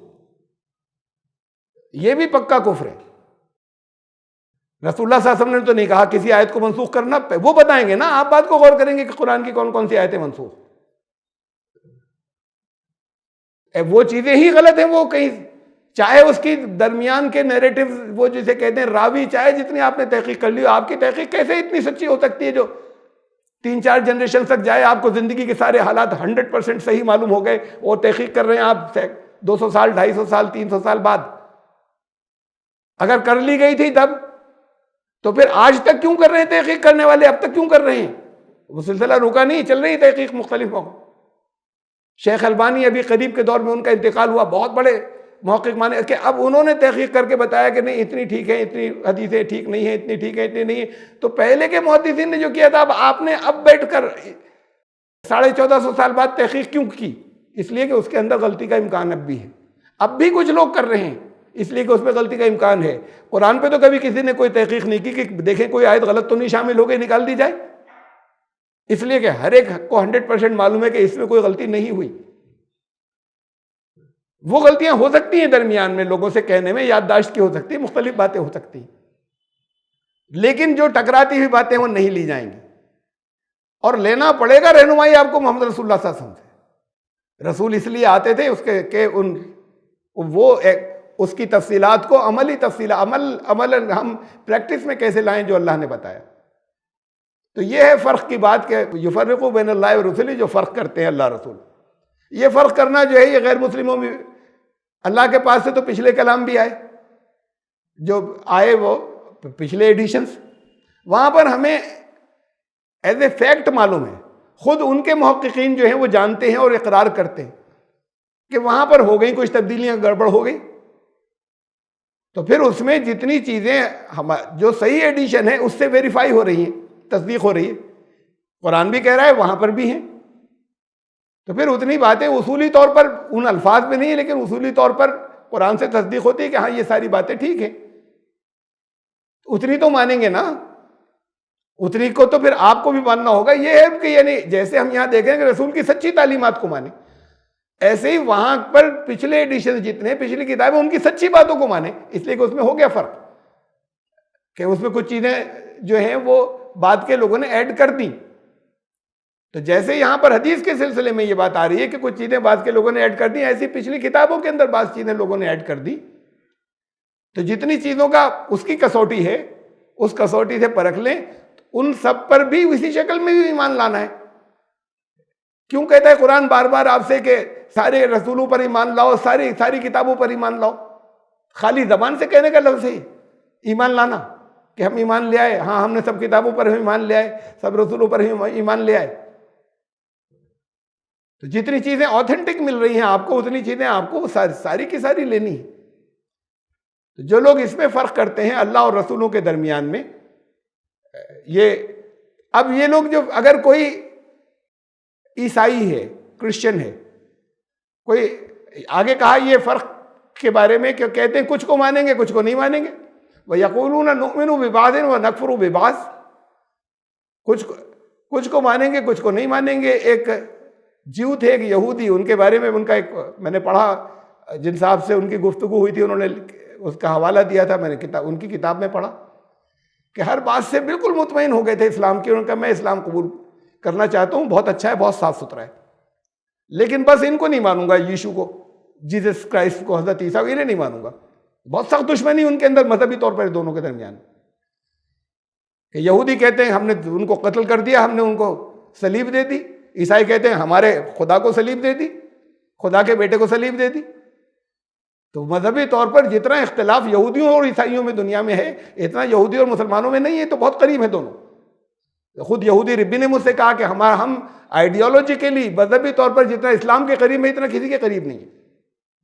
یہ بھی پکا کفر ہے۔ رسول اللہ صلی اللہ علیہ وسلم نے تو نہیں کہا کسی آیت کو منسوخ کرنا، وہ بتائیں گے نا، آپ بات کو غور کریں گے کہ قرآن کی کون کون سی آیتیں منسوخ، وہ چیزیں ہی غلط ہیں، وہ کہیں چاہے اس کی درمیان کے نیریٹو، وہ جسے کہتے ہیں راوی، چاہے جتنی آپ نے تحقیق کر لی، آپ کی تحقیق کیسے اتنی سچی ہو سکتی ہے جو 3-4 جنریشن تک جائے، آپ کو زندگی کے سارے حالات 100% صحیح معلوم ہو گئے، اور تحقیق کر رہے ہیں آپ 200 سال 250 سال 300 سال بعد، اگر کر لی گئی تھی تب تو پھر آج تک کیوں کر رہے ہیں تحقیق کرنے والے، اب تک کیوں کر رہے ہیں؟ وہ سلسلہ رکا نہیں، چل رہی تحقیق مختلف موقع۔ شیخ البانی ابھی قریب کے دور میں ان کا انتقال ہوا، بہت بڑے محقق مانے کہ اب انہوں نے تحقیق کر کے بتایا کہ نہیں اتنی ٹھیک ہے، اتنی حدیثیں ٹھیک نہیں ہیں، اتنی ٹھیک ہے، اتنی نہیں ہے۔ تو پہلے کے محدثین نے جو کیا تھا، اب آپ نے اب بیٹھ کر 1450 سال بعد تحقیق کیوں کی؟ اس لیے کہ اس کے اندر غلطی کا امکان اب بھی ہے، اب بھی کچھ لوگ کر رہے ہیں، اس لیے کہ اس میں غلطی کا امکان ہے۔ قرآن پہ تو کبھی کسی نے کوئی تحقیق نہیں کی کہ دیکھیں کوئی آیت غلط تو نہیں شامل ہو گئی، نکال دی جائے، اس لیے کہ ہر ایک کو 100% معلوم ہے کہ اس میں کوئی غلطی نہیں ہوئی۔ وہ غلطیاں ہو سکتی ہیں درمیان میں، لوگوں سے کہنے میں یادداشت کی ہو سکتی ہے، مختلف باتیں ہو سکتی ہیں، لیکن جو ٹکراتی ہوئی باتیں وہ نہیں لی جائیں گی، اور لینا پڑے گا رہنمائی آپ کو محمد رسول اللہ صلی اللہ علیہ وسلم سے۔ رسول اس لیے آتے تھے اس کے کہ اس کی تفصیلات کو عملی عمل ہم پریکٹس میں کیسے لائیں جو اللہ نے بتایا۔ تو یہ ہے فرق کی بات کہ یفرقوا بین اللہ ورسلہ، جو فرق کرتے ہیں اللہ رسول، یہ فرق کرنا جو ہے یہ غیر مسلموں میں اللہ کے پاس سے تو پچھلے کلام بھی آئے، جو آئے وہ پچھلے ایڈیشنز، وہاں پر ہمیں ایز اے فیکٹ معلوم ہے، خود ان کے محققین جو ہیں وہ جانتے ہیں اور اقرار کرتے ہیں کہ وہاں پر ہو گئی کچھ تبدیلیاں، گڑبڑ ہو گئی، تو پھر اس میں جتنی چیزیں جو صحیح ایڈیشن ہے اس سے ویریفائی ہو رہی ہیں، تصدیق ہو رہی ہے، قرآن بھی کہہ رہا ہے وہاں پر بھی ہیں، تو پھر اتنی باتیں اصولی طور پر ان الفاظ میں نہیں، لیکن اصولی طور پر قرآن سے تصدیق ہوتی ہے کہ ہاں یہ ساری باتیں ٹھیک ہیں، اتنی تو مانیں گے نا، اتنی کو تو پھر آپ کو بھی ماننا ہوگا۔ یہ ہے کہ یعنی جیسے ہم یہاں دیکھیں کہ رسول کی سچی تعلیمات کو مانیں، ایسے ہی وہاں پر پچھلے ایڈیشن جتنے پچھلی کتابیں ان کی سچی باتوں کو مانیں، اس لیے کہ اس میں ہو گیا فرق کہ اس میں کچھ چیزیں جو ہیں وہ بعد کے لوگوں نے ایڈ کر دی۔ تو جیسے یہاں پر حدیث کے سلسلے میں یہ بات آ رہی ہے کہ کچھ چیزیں بعض کے لوگوں نے ایڈ کر دی، ایسی پچھلی کتابوں کے اندر بعض چیزیں لوگوں نے ایڈ کر دی، تو جتنی چیزوں کا اس کی کسوٹی ہے اس کسوٹی سے پرکھ لیں، ان سب پر بھی اسی شکل میں بھی ایمان لانا ہے۔ کیوں کہتا ہے قرآن بار بار آپ سے کہ سارے رسولوں پر ایمان لاؤ، ساری کتابوں پر ایمان لاؤ؟ خالی زبان سے کہنے کا لفظ ہے ایمان لانا کہ ہم ایمان لے آئے، ہاں ہم نے سب کتابوں پر ایمان لے آئے، سب رسولوں پر ایمان لے آئے۔ تو جتنی چیزیں آتھینٹک مل رہی ہیں آپ کو، اتنی چیزیں آپ کو ساری کی ساری لینی ہے۔ تو جو لوگ اس میں فرق کرتے ہیں اللہ اور رسولوں کے درمیان میں، اب یہ لوگ جو اگر کوئی عیسائی ہے، کرسچن ہے، کوئی آگے کہا یہ فرق کے بارے میں کہ کہتے ہیں کچھ کو مانیں گے کچھ کو نہیں مانیں گے، وَيَقُولُونَ نُؤْمِنُ بِبَعْضٍ وَنَكْفُرُ بِبَعْضٍ، کچھ کو مانیں گے کچھ کو نہیں مانیں گے۔ ایک جیو تھے، ایک یہودی، ان کے بارے میں ان کا ایک میں نے پڑھا، جن صاحب سے ان کی گفتگو ہوئی تھی، انہوں نے اس کا حوالہ دیا تھا، میں نے ان کی کتاب میں پڑھا کہ ہر بات سے بالکل مطمئن ہو گئے تھے اسلام کی، انہوں نے کہا میں اسلام قبول کرنا چاہتا ہوں، بہت اچھا ہے، بہت صاف ستھرا ہے، لیکن بس ان کو نہیں مانوں گا، یشوع کو، جیسس کرائسٹ کو، حضرت عیسیٰ کو، انہیں نہیں مانوں گا۔ بہت سخت دشمنی ان کے اندر مذہبی طور پر دونوں کے درمیان، کہ یہودی کہتے ہیں ہم نے ان کو قتل کر دیا، ہم نے ان کو صلیب دے دی، عیسائی کہتے ہیں ہمارے خدا کو صلیب دے دی، خدا کے بیٹے کو صلیب دے دی۔ تو مذہبی طور پر جتنا اختلاف یہودیوں اور عیسائیوں میں دنیا میں ہے، اتنا یہودی اور مسلمانوں میں نہیں ہے، تو بہت قریب ہیں دونوں۔ خود یہودی ربی نے مجھ سے کہا کہ ہم آئیڈیالوجیکلی مذہبی طور پر جتنا اسلام کے قریب ہے اتنا کسی کے قریب نہیں ہے،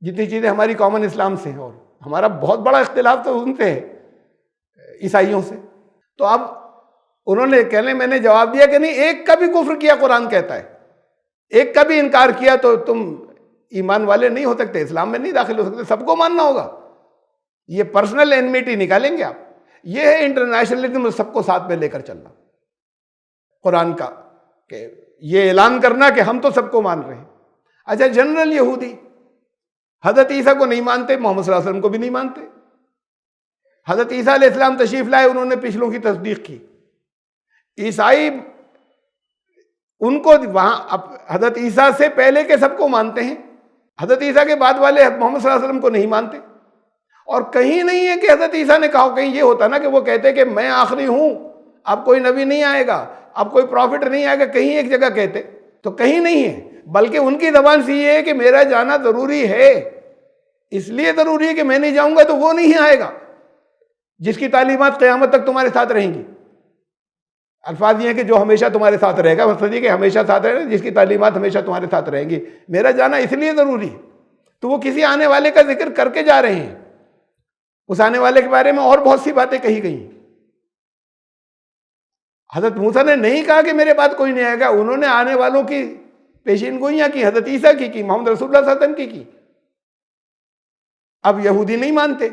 جتنی چیزیں ہماری کامن اسلام سے ہیں، اور ہمارا بہت بڑا اختلاف تو ان سے ہے، عیسائیوں سے۔ تو اب انہوں نے کہنے، میں نے جواب دیا کہ نہیں، ایک کا بھی کفر کیا قرآن کہتا ہے، ایک کا بھی انکار کیا تو تم ایمان والے نہیں ہو سکتے، اسلام میں نہیں داخل ہو سکتے، سب کو ماننا ہوگا۔ یہ پرسنل اینمیٹی نکالیں گے آپ، یہ ہے انٹرنیشنلزم، سب کو ساتھ میں لے کر چلنا قرآن کا، کہ یہ اعلان کرنا کہ ہم تو سب کو مان رہے ہیں۔ اچھا، جنرل یہودی حضرت عیسیٰ کو نہیں مانتے، محمد صلی اللہ علیہ وسلم کو بھی نہیں مانتے، حضرت عیسیٰ علیہ السلام تشریف لائے، انہوں نے پچھلوں کی تصدیق کی. عیسائی ان کو وہاں حضرت عیسیٰ سے پہلے کے سب کو مانتے ہیں، حضرت عیسیٰ کے بعد والے محمد صلی اللہ علیہ وسلم کو نہیں مانتے. اور کہیں نہیں ہے کہ حضرت عیسیٰ نے کہا، کہیں یہ ہوتا نا کہ وہ کہتے کہ میں آخری ہوں، اب کوئی نبی نہیں آئے گا، اب کوئی پروفٹ نہیں آئے گا، کہیں ایک جگہ کہتے تو کہیں نہیں ہے. بلکہ ان کی زبان سے یہ ہے کہ میرا جانا ضروری ہے، اس لیے ضروری ہے کہ میں نہیں جاؤں گا تو وہ نہیں آئے گا جس کی تعلیمات قیامت تک تمہارے ساتھ رہیں گی. الفاظ یہ ہیں کہ جو ہمیشہ تمہارے ساتھ رہے گا، مطلب یہ کہ ہمیشہ ساتھ رہے گا، جس کی تعلیمات ہمیشہ تمہارے ساتھ رہیں گی. میرا جانا اس لیے ضروری ہے. تو وہ کسی آنے والے کا ذکر کر کے جا رہے ہیں. اس آنے والے کے بارے میں اور بہت سی باتیں کہی گئی. حضرت موسیٰ نے نہیں کہا کہ میرے بعد کوئی نہیں آئے گا، انہوں نے آنے والوں کی پیشین گوئیاں کی، حضرت عیسیٰ کی محمد رسول اللہ صلی اللہ علیہ وسلم کی. اب یہودی نہیں مانتے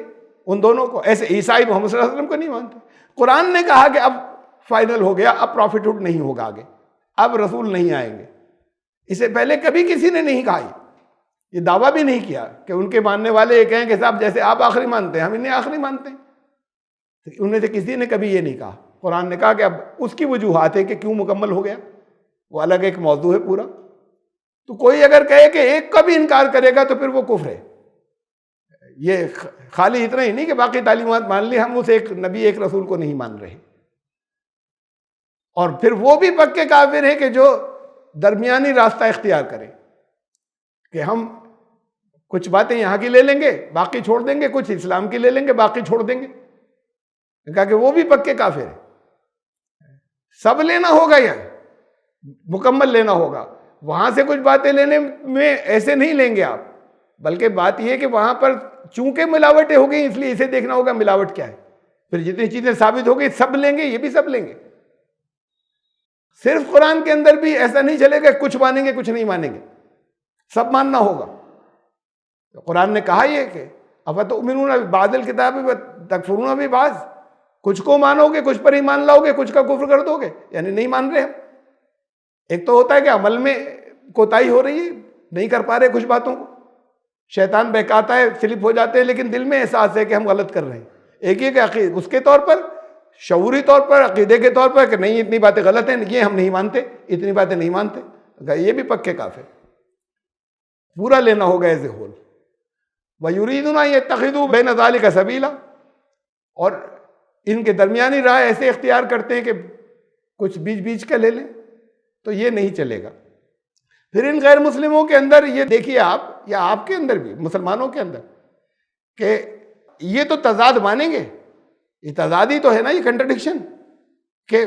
ان دونوں کو، ایسے عیسائی محمد صلی اللہ علیہ وسلم کو نہیں مانتے. قرآن نے کہا کہ اب فائنل ہو گیا، اب پروفیٹہڈ نہیں ہوگا آگے، اب رسول نہیں آئیں گے. اس سے پہلے کبھی کسی نے نہیں کہا، یہ دعویٰ بھی نہیں کیا کہ ان کے ماننے والے یہ کہیں کہ صاحب جیسے آپ آخری مانتے ہیں ہم انہیں آخری مانتے ہیں. ان میں سے کسی نے کبھی یہ نہیں کہا. قرآن نے کہا کہ اب اس کی وجوہات ہے کہ کیوں مکمل ہو گیا، وہ الگ ایک موضوع ہے پورا. تو کوئی اگر کہے کہ ایک کا بھی انکار کرے گا تو پھر وہ کفر ہے. یہ خالی اتنا ہی نہیں کہ باقی تعلیمات مان لی، ہم اس ایک نبی ایک رسول کو نہیں مان رہے. اور پھر وہ بھی پکے کافر ہیں کہ جو درمیانی راستہ اختیار کریں کہ ہم کچھ باتیں یہاں کی لے لیں گے باقی چھوڑ دیں گے، کچھ اسلام کی لے لیں گے باقی چھوڑ دیں گے. کہا کہ وہ بھی پکے کافر ہیں. سب لینا ہوگا یا مکمل لینا ہوگا. وہاں سے کچھ باتیں لینے میں ایسے نہیں لیں گے آپ، بلکہ بات یہ ہے کہ وہاں پر چونکہ ملاوٹیں ہو گئی اس لیے اسے دیکھنا ہوگا ملاوٹ کیا ہے. پھر جتنی چیزیں ثابت ہو گئی سب لیں گے، یہ بھی سب لیں گے. صرف قرآن کے اندر بھی ایسا نہیں چلے گا کچھ مانیں گے کچھ نہیں مانیں گے، سب ماننا ہوگا. قرآن نے کہا یہ کہ افتؤمنون ببعض الکتاب وتکفرون ببعض، کچھ کو مانو گے کچھ پر ایمان لاؤ گے، کچھ کا کفر کر دو گے، یعنی نہیں مان رہے ہم. ایک تو ہوتا ہے کہ عمل میں کوتاہی ہو رہی ہے، نہیں کر پا رہے کچھ باتوں کو، شیطان بہکاتا ہے سلپ ہو جاتے ہیں، لیکن دل میں احساس ہے کہ ہم غلط کر رہے ہیں. ایک یہ کہ اس کے طور پر شعوری طور پر عقیدے کے طور پر کہ نہیں اتنی باتیں غلط ہیں، یہ ہم نہیں مانتے، اتنی باتیں نہیں مانتے، یہ بھی پکے کافر. پورا لینا ہوگا ایز اے ہول. وَيُرِيدُونَ أَن يَتَّخِذُوا بَيْنَ ذَلِكَ سَبِيلًا، اور ان کے درمیانی راہ ایسے اختیار کرتے ہیں کہ کچھ بیچ بیچ کا لے لیں، تو یہ نہیں چلے گا. پھر ان غیر مسلموں کے اندر یہ دیکھیے آپ، یا آپ کے اندر بھی مسلمانوں کے اندر، کہ یہ تو تضاد مانیں گے. یہ تضادی تو ہے نا، یہ کنٹرڈکشن، کہ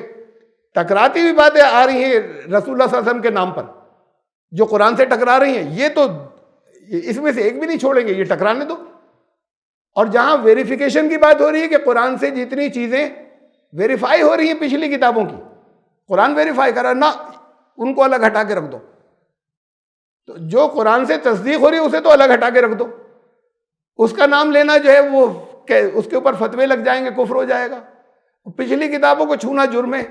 ٹکراتی ہوئی باتیں آ رہی ہیں رسول اللہ صلی اللہ علیہ وسلم کے نام پر جو قرآن سے ٹکرا رہی ہیں، یہ تو اس میں سے ایک بھی نہیں چھوڑیں گے، یہ ٹکرانے دو. اور جہاں ویریفیکیشن کی بات ہو رہی ہے کہ قرآن سے جتنی چیزیں ویریفائی ہو رہی ہیں پچھلی کتابوں کی، قرآن ویریفائی کرا نہ، ان کو الگ ہٹا کے رکھ دو. تو جو قرآن سے تصدیق ہو رہی ہے اسے تو الگ ہٹا کے رکھ دو. اس کا نام لینا جو ہے وہ اس کے اوپر فتوے لگ جائیں گے، کفر ہو جائے گا. پچھلی کتابوں کو چھونا جرم ہے.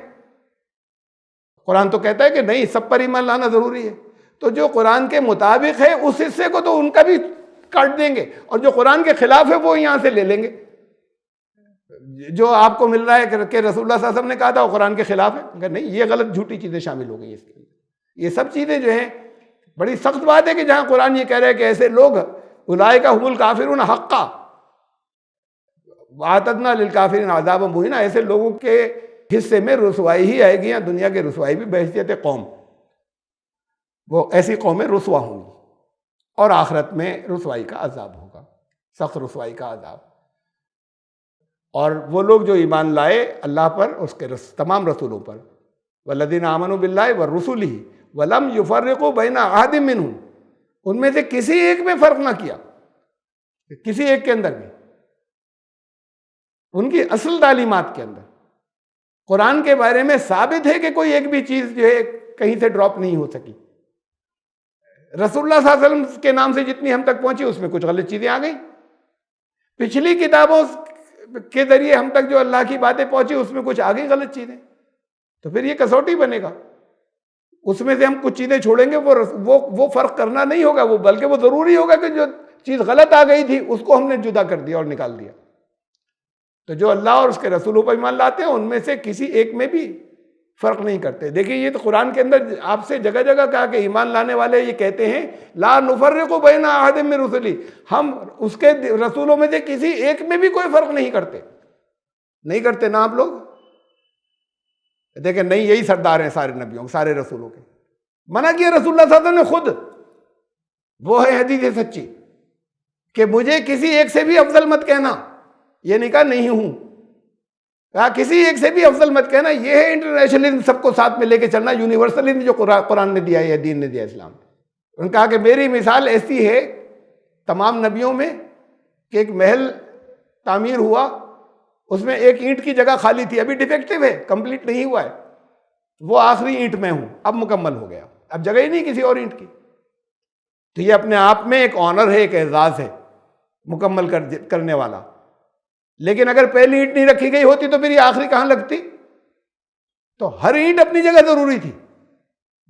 قرآن تو کہتا ہے کہ نہیں، سب پر ایمان لانا ضروری ہے. تو جو قرآن کے مطابق ہے اس حصے کو تو ان کا بھی کاٹ دیں گے، اور جو قرآن کے خلاف ہے وہ یہاں سے لے لیں گے. جو آپ کو مل رہا ہے کہ رسول اللہ صلی اللہ علیہ وسلم نے کہا تھا وہ قرآن کے خلاف ہے، کہ نہیں، یہ غلط جھوٹی چیزیں شامل ہو گئی اس کے اندر. یہ سب چیزیں جو ہیں، بڑی سخت بات ہے کہ جہاں قرآن یہ کہہ رہا ہے کہ ایسے لوگ اولئک هم الکافرون حقا واعتدنا للکافرین عذابا مہینا، ایسے لوگوں کے حصے میں رسوائی ہی آئے گی، یا دنیا کی رسوائی بھی بحیثیت قوم، وہ ایسی قومیں رسوا ہوں گی، اور آخرت میں رسوائی کا عذاب ہوگا، سخت رسوائی کا عذاب. اور وہ لوگ جو ایمان لائے اللہ پر، اس کے تمام رسولوں پر، والذین آمنوا باللہ ورسولہ ولم یفرقوا بین احد منہم، ان میں سے کسی ایک میں فرق نہ کیا، کسی ایک کے اندر بھی، ان کی اصل تعلیمات کے اندر قرآن کے بارے میں ثابت ہے کہ کوئی ایک بھی چیز جو ہے کہیں سے ڈراپ نہیں ہو سکی. رسول اللہ صلی اللہ علیہ وسلم کے نام سے جتنی ہم تک پہنچی اس میں کچھ غلط چیزیں آ گئیں. پچھلی کتابوں کے ذریعے ہم تک جو اللہ کی باتیں پہنچی اس میں کچھ آ گئی غلط چیزیں. تو پھر یہ کسوٹی بنے گا، اس میں سے ہم کچھ چیزیں چھوڑیں گے، وہ فرق کرنا نہیں ہوگا، وہ بلکہ وہ ضروری ہوگا کہ جو چیز غلط آ گئی تھی اس کو ہم نے جدا کر دیا اور نکال دیا. تو جو اللہ اور اس کے رسولوں پر ایمان لاتے ہیں ان میں سے کسی ایک میں بھی فرق نہیں کرتے. دیکھیے یہ تو قرآن کے اندر آپ سے جگہ جگہ کہا کہ ایمان لانے والے یہ کہتے ہیں لا نفرق بین احد من رسلی، ہم اس کے رسولوں میں سے کسی ایک میں بھی کوئی فرق نہیں کرتے. نہیں کرتے نا آپ لوگ؟ دیکھیں نہیں، یہی سردار ہیں سارے نبیوں سارے رسولوں کے. منع کیا رسول اللہ صلی اللہ علیہ وسلم نے خود، وہ ہے حدیث سچی کہ مجھے کسی ایک سے بھی افضل مت کہنا. یہ نہیں کہا نہیں ہوں، کہا کسی ایک سے بھی افضل مت کہنا. یہ ہے انٹرنیشنلزم، سب کو ساتھ میں لے کے چلنا، یونیورسلزم جو قرآن نے دیا ہے یا دین نے دیا اسلام. انہوں نے کہا کہ میری مثال ایسی ہے تمام نبیوں میں کہ ایک محل تعمیر ہوا، اس میں ایک اینٹ کی جگہ خالی تھی، ابھی ڈیفیکٹو ہے، کمپلیٹ نہیں ہوا ہے، وہ آخری اینٹ میں ہوں، اب مکمل ہو گیا، اب جگہ ہی نہیں کسی اور اینٹ کی. تو یہ اپنے آپ میں ایک آنر ہے، ایک اعزاز ہے مکمل کرنے والا. لیکن اگر پہلی اینٹ نہیں رکھی گئی ہوتی تو پھر یہ آخری کہاں لگتی؟ تو ہر اینٹ اپنی جگہ ضروری تھی.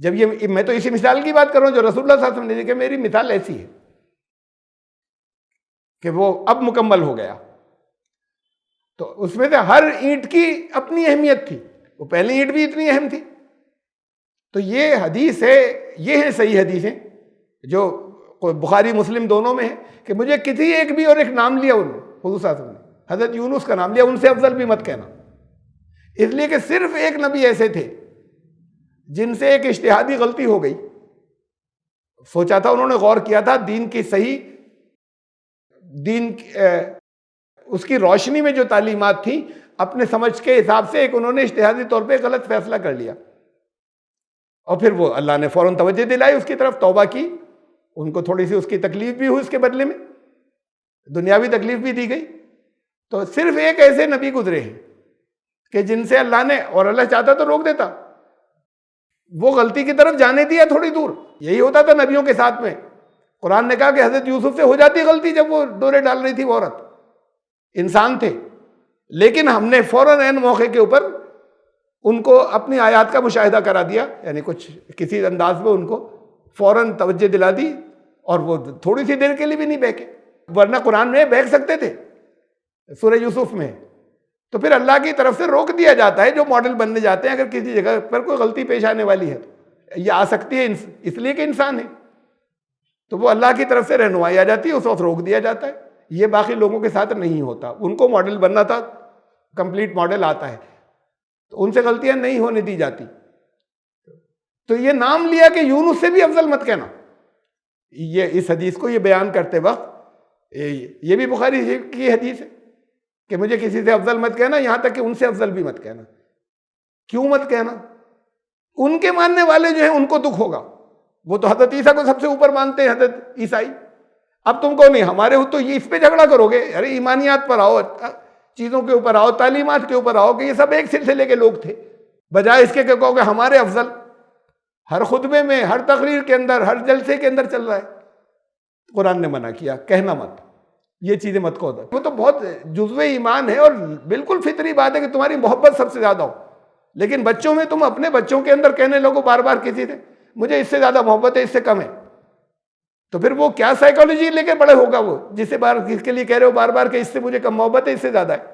جب یہ میں تو اسی مثال کی بات کر رہا ہوں جو رسول اللہ صلی اللہ علیہ وسلم نے دی کہ میری مثال ایسی ہے کہ وہ اب مکمل ہو گیا. تو اس میں سے ہر اینٹ کی اپنی اہمیت تھی، وہ پہلی اینٹ بھی اتنی اہم تھی. تو یہ حدیث ہے، یہ ہے صحیح حدیثیں جو بخاری مسلم دونوں میں ہے کہ مجھے کسی ایک بھی، اور ایک نام لیا انہوں نے حضور صلی اللہ علیہ وسلم نے، حضرت یونس کا نام لیا، ان سے افضل بھی مت کہنا. اس لیے کہ صرف ایک نبی ایسے تھے جن سے ایک اجتہادی غلطی ہو گئی. سوچا تھا انہوں نے، غور کیا تھا دین کی صحیح، دین اس کی روشنی میں جو تعلیمات تھیں، اپنے سمجھ کے حساب سے ایک انہوں نے اجتہادی طور پہ غلط فیصلہ کر لیا. اور پھر وہ اللہ نے فوراً توجہ دلائی اس کی طرف، توبہ کی. ان کو تھوڑی سی اس کی تکلیف بھی ہوئی، اس کے بدلے میں دنیاوی تکلیف بھی دی گئی. تو صرف ایک ایسے نبی گزرے ہیں کہ جن سے اللہ نے، اور اللہ چاہتا تو روک دیتا، وہ غلطی کی طرف جانے دیا تھوڑی دور. یہی ہوتا تھا نبیوں کے ساتھ میں. قرآن نے کہا کہ حضرت یوسف سے ہو جاتی غلطی جب وہ ڈورے ڈال رہی تھی وہ عورت، انسان تھے، لیکن ہم نے فوراً عین موقع کے اوپر ان کو اپنی آیات کا مشاہدہ کرا دیا، یعنی کچھ کسی انداز میں ان کو فوراً توجہ دلا دی، اور وہ تھوڑی سی دیر کے لیے بھی نہیں بہکے. ورنہ قرآن میں بہک سکتے تھے سورہ یوسف میں. تو پھر اللہ کی طرف سے روک دیا جاتا ہے جو ماڈل بننے جاتے ہیں. اگر کسی جگہ پر کوئی غلطی پیش آنے والی ہے تو یہ آ سکتی ہے اس لیے کہ انسان ہے، تو وہ اللہ کی طرف سے رہنمائی آ جاتی ہے، اس وقت روک دیا جاتا ہے. یہ باقی لوگوں کے ساتھ نہیں ہوتا. ان کو ماڈل بننا تھا، کمپلیٹ ماڈل آتا ہے، تو ان سے غلطیاں نہیں ہونے دی جاتی. تو یہ نام لیا کہ یونس سے بھی افضل مت کہنا. یہ اس حدیث کو یہ بیان کرتے وقت یہ بھی بخاری کی حدیث ہے کہ مجھے کسی سے افضل مت کہنا، یہاں تک کہ ان سے افضل بھی مت کہنا. کیوں مت کہنا؟ ان کے ماننے والے جو ہیں ان کو دکھ ہوگا. وہ تو حضرت عیسیٰ کو سب سے اوپر مانتے ہیں، حضرت عیسائی. اب تم کو نہیں، ہمارے ہو تو یہ اس پہ جھگڑا کرو گے. ارے ایمانیات پر آؤ، چیزوں کے اوپر آؤ، تعلیمات کے اوپر آؤ کہ یہ سب ایک سلسلے کے لوگ تھے، بجائے اس کے کہ کہو کہ ہمارے افضل. ہر خطبے میں، ہر تقریر کے اندر، ہر جلسے کے اندر چل رہا ہے. قرآن نے منع کیا، کہنا مت، یہ چیزیں مت کہو. وہ تو بہت جزو ایمان ہے اور بالکل فطری بات ہے کہ تمہاری محبت سب سے زیادہ ہو. لیکن بچوں میں تم اپنے بچوں کے اندر کہنے لگو بار بار کسی سے مجھے اس سے زیادہ محبت ہے، اس سے کم ہے، تو پھر وہ کیا سائیکالوجی لے کے بڑے ہوگا وہ، جس کے لیے کہہ رہے ہو بار بار کہ اس سے مجھے کم محبت ہے، اس سے زیادہ ہے.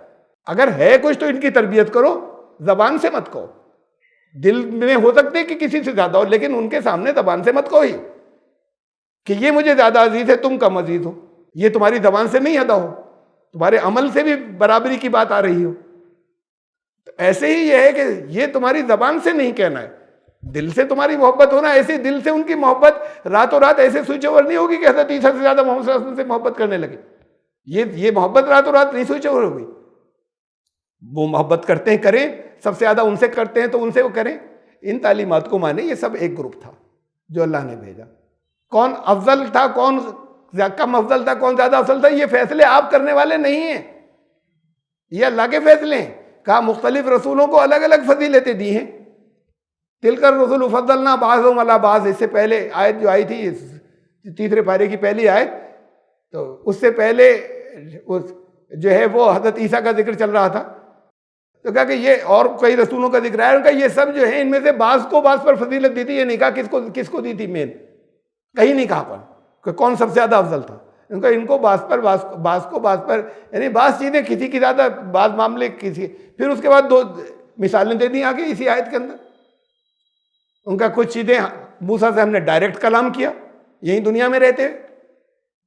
اگر ہے کچھ تو ان کی تربیت کرو، زبان سے مت کہو. دل میں ہو سکتے کہ کسی سے زیادہ ہو، لیکن ان کے سامنے زبان سے مت کہو ہی کہ یہ مجھے زیادہ عزیز ہے، تم کم عزیز ہو. یہ تمہاری زبان سے نہیں ادا ہو، تمہارے عمل سے بھی برابری کی بات آ رہی ہو. تو ایسے ہی یہ ہے کہ یہ تمہاری زبان سے نہیں کہنا ہے، دل سے تمہاری محبت ہونا. ایسے دل سے ان کی محبت راتوں رات ایسے سوئچ اوور نہیں ہوگی کہ حضرت عیسیٰ سے زیادہ محمد صلی اللہ علیہ وسلم سے محبت کرنے لگے. یہ محبت راتوں رات نہیں سوئچ اوور ہوگی. وہ محبت کرتے ہیں کریں، سب سے زیادہ ان سے کرتے ہیں تو ان سے وہ کریں. ان تعلیمات کو مانیں. یہ سب ایک گروپ تھا جو اللہ نے بھیجا. کون افضل تھا، کون کم افضل تھا، کون زیادہ افضل تھا، یہ فیصلے آپ کرنے والے نہیں ہیں، یہ اللہ کے فیصلے ہیں. کہا مختلف رسولوں کو الگ الگ فضیلتیں دی ہیں. تلک الرسل فضلنا بعضهم علی بعض. اس سے پہلے آیت جو آئی تھی تیسرے پارے کی پہلی آیت، تو اس سے پہلے جو ہے وہ حضرت عیسیٰ کا ذکر چل رہا تھا. تو کہا کہ یہ اور کئی رسولوں کا ذکر ہے، ان کا یہ سب جو ہے ان میں سے بعض کو بعض پر فضیلت دی تھی. یہ نہیں کہا کس کو دی تھی مین، کہیں نہیں کہا کہ کون سب سے زیادہ افضل تھا. ان کو بعض کو بعض پر، یعنی بعض چیزیں کسی کی زیادہ، بعض معاملے کسی، پھر اس کے بعد 2 مثالیں دے دی آگے اسی آیت کے اندر۔ ان کا کچھ چیزیں موسیٰ سے ہم نے ڈائریکٹ کلام کیا یہی دنیا میں رہتے ہوئے،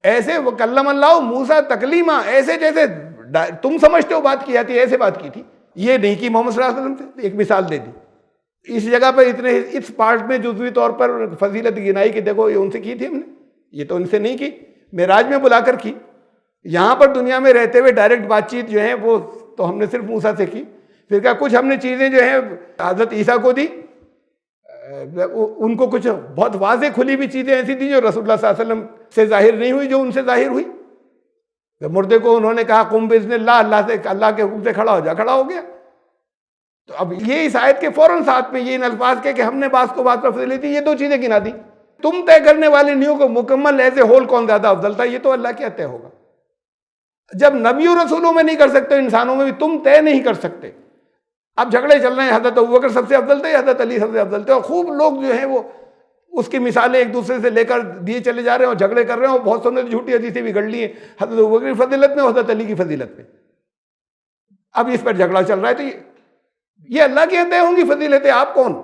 ایسے وکلم اللہ موسیٰ تکلیما، ایسے جیسے تم سمجھتے ہو بات کی جاتی ہے ایسے بات کی تھی، یہ نہیں کی محمد صلی اللہ علیہ وسلم سے۔ ایک مثال دے دی، اس جگہ پر اتنے اس پارٹ میں جزوی طور پر فضیلت گنائی کہ دیکھو یہ ان سے کی تھی ہم نے، یہ تو ان سے نہیں کی، معراج میں بلا کر کی۔ یہاں پر دنیا میں رہتے ہوئے ڈائریکٹ بات چیت جو ہے وہ تو ہم نے صرف موسیٰ سے کی۔ پھر کیا کچھ ہم نے چیزیں جو ہیں حضرت عیسیٰ کو دی، ان کو کچھ بہت واضح کھلی ہوئی چیزیں ایسی دی جو رسول اللہ صلی اللہ علیہ وسلم سے ظاہر نہیں ہوئی، جو ان سے ظاہر ہوئی۔ مردے کو انہوں نے کہا قم باذن اللہ، اللہ کے حکم سے کھڑا ہو جا، کھڑا ہو گیا۔ تو اب یہ اس آیت کے فوراً ساتھ میں یہ ان الفاظ کے کہ ہم نے بعض کو بعض پر فضیلت دی، یہ 2 چیزیں گنا دی۔ تم طے کرنے والے نیو کو مکمل ایز اے ہول کون زیادہ افضل تھا، یہ تو اللہ کیا طے ہوگا۔ جب نبیوں رسولوں میں نہیں کر سکتے، انسانوں میں بھی تم طے نہیں کر سکتے۔ اب جھگڑے چل رہے ہیں، حضرت ابوبکر سب سے افضل تھے، حضرت علی سب سے افضل تھے، اور خوب لوگ جو ہیں وہ اس کی مثالیں ایک دوسرے سے لے کر دیے چلے جا رہے ہیں اور جھگڑے کر رہے ہیں، اور بہت سنے جھوٹی حدیثیں بھی گڑ لی ہیں حضرت ابوبکر کی فضیلت میں، حضرت علی کی فضیلت میں۔ اب اس پر جھگڑا چل رہا ہے، تو یہ اللہ کی طے ہوں گی فضیلتیں، آپ کون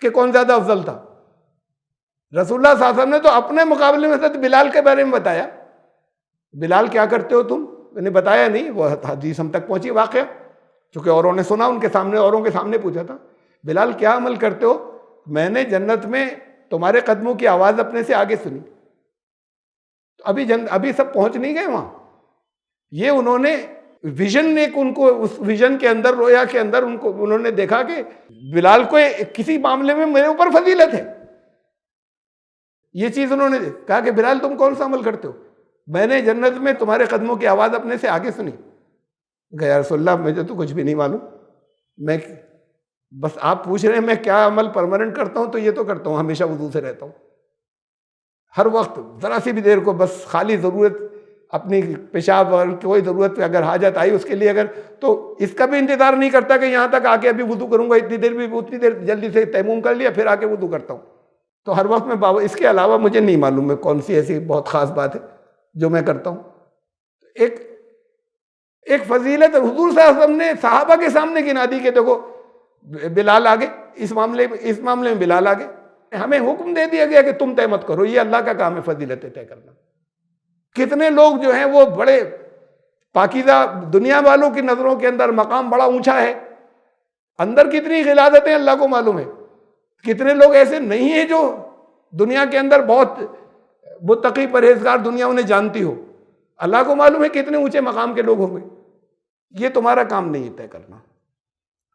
کہ کون زیادہ افضل تھا؟ رسول اللہ صلی اللہ علیہ وسلم نے تو اپنے مقابلے میں حضرت بلال کے بارے میں بتایا، بلال کیا کرتے ہو تم، میں نے بتایا نہیں، وہ حدیث ہم تک پہنچی واقعہ، چونکہ اوروں نے سنا، ان کے سامنے، اوروں کے سامنے پوچھا تھا، بلال کیا عمل کرتے ہو؟ میں نے جنت میں تمہارے قدموں کی آواز اپنے سے آگے سنی۔ تو ابھی سب پہنچ نہیں گئے وہاں، یہ انہوں نے ویژن، ایک ان کو اس ویژن کے اندر، رویا کے اندر انہوں نے دیکھا کہ بلال کو کسی معاملے میں میرے اوپر فضیلت ہے، یہ چیز انہوں نے کہا کہ بلال تم کون سا عمل کرتے ہو؟ میں نے جنت میں تمہارے قدموں کی آواز اپنے سے آگے سنی۔ کہ یا رسول اللہ مجھے تو کچھ بھی نہیں معلوم، میں بس آپ پوچھ رہے ہیں میں کیا عمل پرماننٹ کرتا ہوں، تو یہ تو کرتا ہوں، ہمیشہ وضو سے رہتا ہوں، ہر وقت ذرا سی بھی دیر کو بس خالی ضرورت اپنی پیشاب اور کوئی ضرورت اگر حاجت آئی اس کے لیے، اگر تو اس کا بھی انتظار نہیں کرتا کہ یہاں تک آ کے ابھی وضو کروں گا، اتنی دیر جلدی سے تیمم کر لیا پھر آ کے وضو کرتا ہوں۔ تو ہر وقت میں بابا، اس کے علاوہ مجھے نہیں معلوم ہے کون سی ایسی بہت خاص بات ہے جو میں کرتا ہوں۔ ایک فضیلت حضور صلی اللہ علیہ وسلم نے صحابہ کے سامنے گنا دی کہ دیکھو بلال آگے، اس معاملے میں بلال آگے، ہمیں حکم دے دیا گیا کہ تم طے مت کرو، یہ اللہ کا کام ہے فضیلتیں طے کرنا۔ کتنے لوگ جو ہیں وہ بڑے پاکیزہ، دنیا والوں کی نظروں کے اندر مقام بڑا اونچا ہے، اندر کتنی غلاظتیں اللہ کو معلوم ہے۔ کتنے لوگ ایسے نہیں ہیں جو دنیا کے اندر بہت متقی پرہیزگار دنیا انہیں جانتی ہو، اللہ کو معلوم ہے کتنے اونچے مقام کے لوگ ہوں گے۔ یہ تمہارا کام نہیں ہے طے کرنا،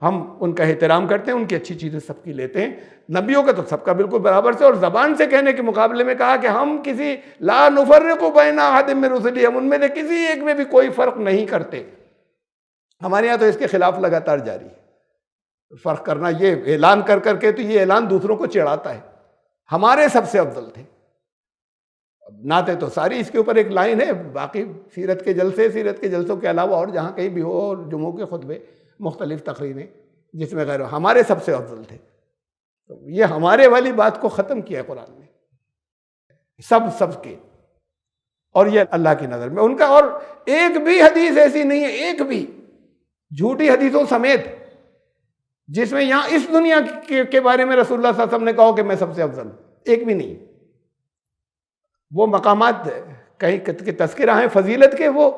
ہم ان کا احترام کرتے ہیں، ان کی اچھی چیزیں سب کی لیتے ہیں، نبیوں کا تو سب کا بالکل برابر سے، اور زبان سے کہنے کے مقابلے میں کہا کہ ہم کسی لا نفرق بین احد من رسلی، ہم ان میں سے کسی ایک میں بھی کوئی فرق نہیں کرتے۔ ہمارے یہاں تو اس کے خلاف لگاتار جاری ہے فرق کرنا، یہ اعلان کر کر کے، تو یہ اعلان دوسروں کو چڑھاتا ہے، ہمارے سب سے افضل تھے۔ نعتیں تو ساری اس کے اوپر ایک لائن ہے، باقی سیرت کے جلسوں کے علاوہ اور جہاں کہیں بھی ہو، اور جمعوں کے خطبے، مختلف تقریریں جس میں غیر ہمارے سب سے افضل تھے، تو یہ ہمارے والی بات کو ختم کیا ہے قرآن نے، سب کے، اور یہ اللہ کی نظر میں ان کا، اور ایک بھی حدیث ایسی نہیں ہے، ایک بھی جھوٹی حدیثوں سمیت جس میں یہاں اس دنیا کے بارے میں رسول اللہ صلی اللہ علیہ وسلم نے کہا کہ میں سب سے افضل ہوں، ایک بھی نہیں۔ وہ مقامات کہیں کہ تذکرہ ہیں فضیلت کے، وہ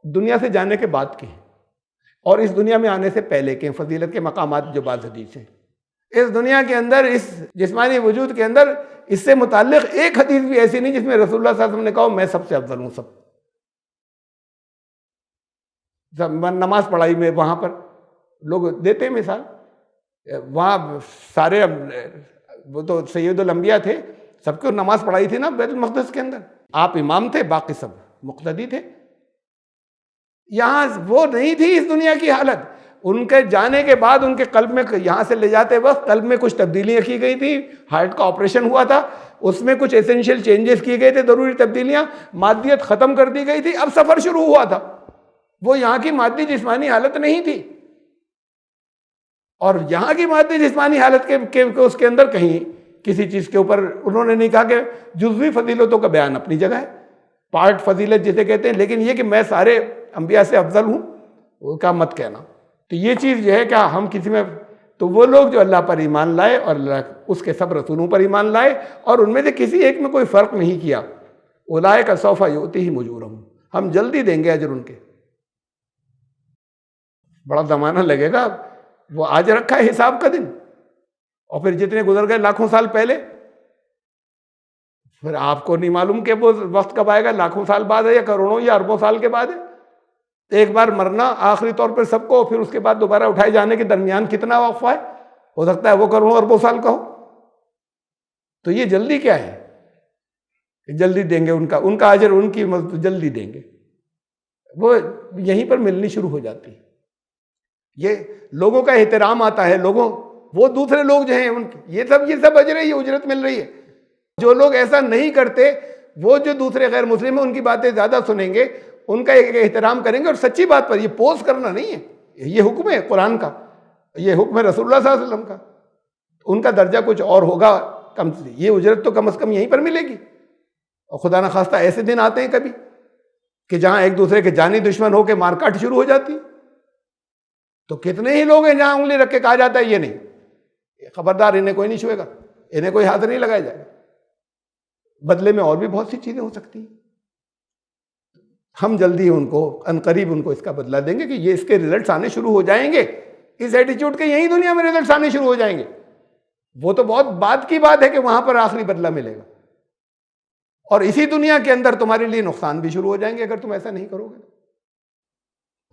دنیا سے جانے کے بعد کے ہیں، اور اس دنیا میں آنے سے پہلے کے ہیں فضیلت کے مقامات جو بعض حدیث ہیں۔ اس دنیا کے اندر، اس جسمانی وجود کے اندر اس سے متعلق ایک حدیث بھی ایسی نہیں جس میں رسول اللہ صلی اللہ علیہ وسلم نے کہا میں سب سے افضل ہوں۔ سب نماز پڑھائی میں وہاں پر لوگ دیتے ہیں مثال، وہاں سارے وہ تو سید الانبیاء تھے، سب کو نماز پڑھائی تھی نا بیت المقدس کے اندر، آپ امام تھے، باقی سب مقتدی تھے۔ یہاں وہ نہیں تھی اس دنیا کی حالت، ان کے جانے کے بعد ان کے قلب میں، یہاں سے لے جاتے وقت قلب میں کچھ تبدیلیاں کی گئی تھی، ہارٹ کا آپریشن ہوا تھا، اس میں کچھ ایسنشیل چینجز کیے گئے تھے، ضروری تبدیلیاں، مادیت ختم کر دی گئی تھی، اب سفر شروع ہوا تھا۔ وہ یہاں کی مادی جسمانی حالت نہیں تھی، اور یہاں کی مادی جسمانی حالت کے اس کے اندر کہیں کسی چیز کے اوپر انہوں نے نہیں کہا کہ جزوی فضیلتوں کا بیان اپنی جگہ ہے، پارٹ فضیلت جسے کہتے ہیں، لیکن یہ کہ میں سارے انبیاء سے افضل ہوں، وہ کا مت کہنا۔ تو یہ چیز جو ہے کہ ہم کسی میں، تو وہ لوگ جو اللہ پر ایمان لائے اور اللہ اس کے سب رسولوں پر ایمان لائے اور ان میں سے کسی ایک میں کوئی فرق نہیں کیا، اولئک سوف یؤتیہم اجورہم، ہم جلدی دیں گے اجر ان کے۔ بڑا زمانہ لگے گا، وہ آج رکھا ہے حساب کا دن، اور پھر جتنے گزر گئے لاکھوں سال پہلے، پھر آپ کو نہیں معلوم کہ وہ وقت کب آئے گا، لاکھوں سال بعد ہے یا کروڑوں یا اربوں سال کے بعد ہے۔ ایک بار مرنا آخری طور پر سب کو، پھر اس کے بعد دوبارہ اٹھائے جانے کے درمیان کتنا وقفہ ہے؟ ہو سکتا ہے وہ کروڑوں اربوں سال کا ہو۔ تو یہ جلدی کیا ہے کہ جلدی دیں گے، ان کا اجر ان کی جلدی دیں گے، وہ یہیں پر ملنی شروع ہو جاتی ہے۔ یہ لوگوں کا احترام آتا ہے، لوگوں، وہ دوسرے لوگ جو ہیں ان کی یہ سب اجر ہے، یہ اجرت مل رہی ہے۔ جو لوگ ایسا نہیں کرتے، وہ جو دوسرے غیر مسلم ہیں ان کی باتیں زیادہ سنیں گے، ان کا ایک احترام کریں گے، اور سچی بات پر، یہ پوز کرنا نہیں ہے، یہ حکم ہے قرآن کا، یہ حکم ہے رسول اللہ صلی اللہ علیہ وسلم کا۔ ان کا درجہ کچھ اور ہوگا، کم سے یہ اجرت تو کم از کم یہیں پر ملے گی۔ اور خدا نخواستہ ایسے دن آتے ہیں کبھی کہ جہاں ایک دوسرے کے جانی دشمن ہو کے مار کاٹ شروع ہو جاتی، تو کتنے ہی لوگ ہیں جہاں انگلی رکھ کے کہا جاتا ہے یہ نہیں، خبردار انہیں کوئی نہیں چھوئے گا، انہیں کوئی ہاتھ نہیں لگایا جائے گا۔ بدلے میں اور بھی بہت سی چیزیں ہو سکتی ہیں۔ ہم جلدی ان کو عنقریب ان کو اس کا بدلہ دیں گے کہ یہ اس کے ریزلٹس آنے شروع ہو جائیں گے، اس ایٹیچیوڈ کے یہی دنیا میں ریزلٹس آنے شروع ہو جائیں گے۔ وہ تو بہت بعد کی بات ہے کہ وہاں پر آخری بدلہ ملے گا، اور اسی دنیا کے اندر تمہارے لیے نقصان بھی شروع ہو جائیں گے اگر تم ایسا نہیں کرو گے۔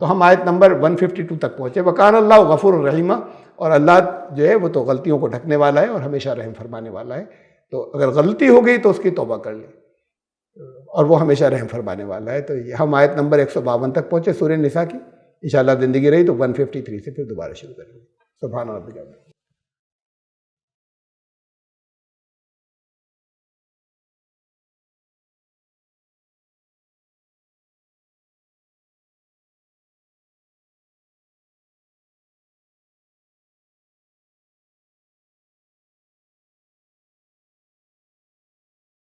تو ہم آیت نمبر 152 تک پہنچے۔ وَكَانَ اللَّهُ غَفُورًا رَحِيمًا، اور اللہ جو ہے وہ تو غلطیوں کو ڈھکنے والا ہے اور ہمیشہ رحم فرمانے والا ہے۔ تو اگر غلطی ہو گئی تو اس کی توبہ کر لیں، اور وہ ہمیشہ رحم فرمانے والا ہے۔ تو یہ ہم آیت نمبر 152 تک پہنچے سورہ نساء کی۔ انشاءاللہ زندگی رہی تو 153 سے پھر دوبارہ شروع کریں گے۔ سبحان ربک۔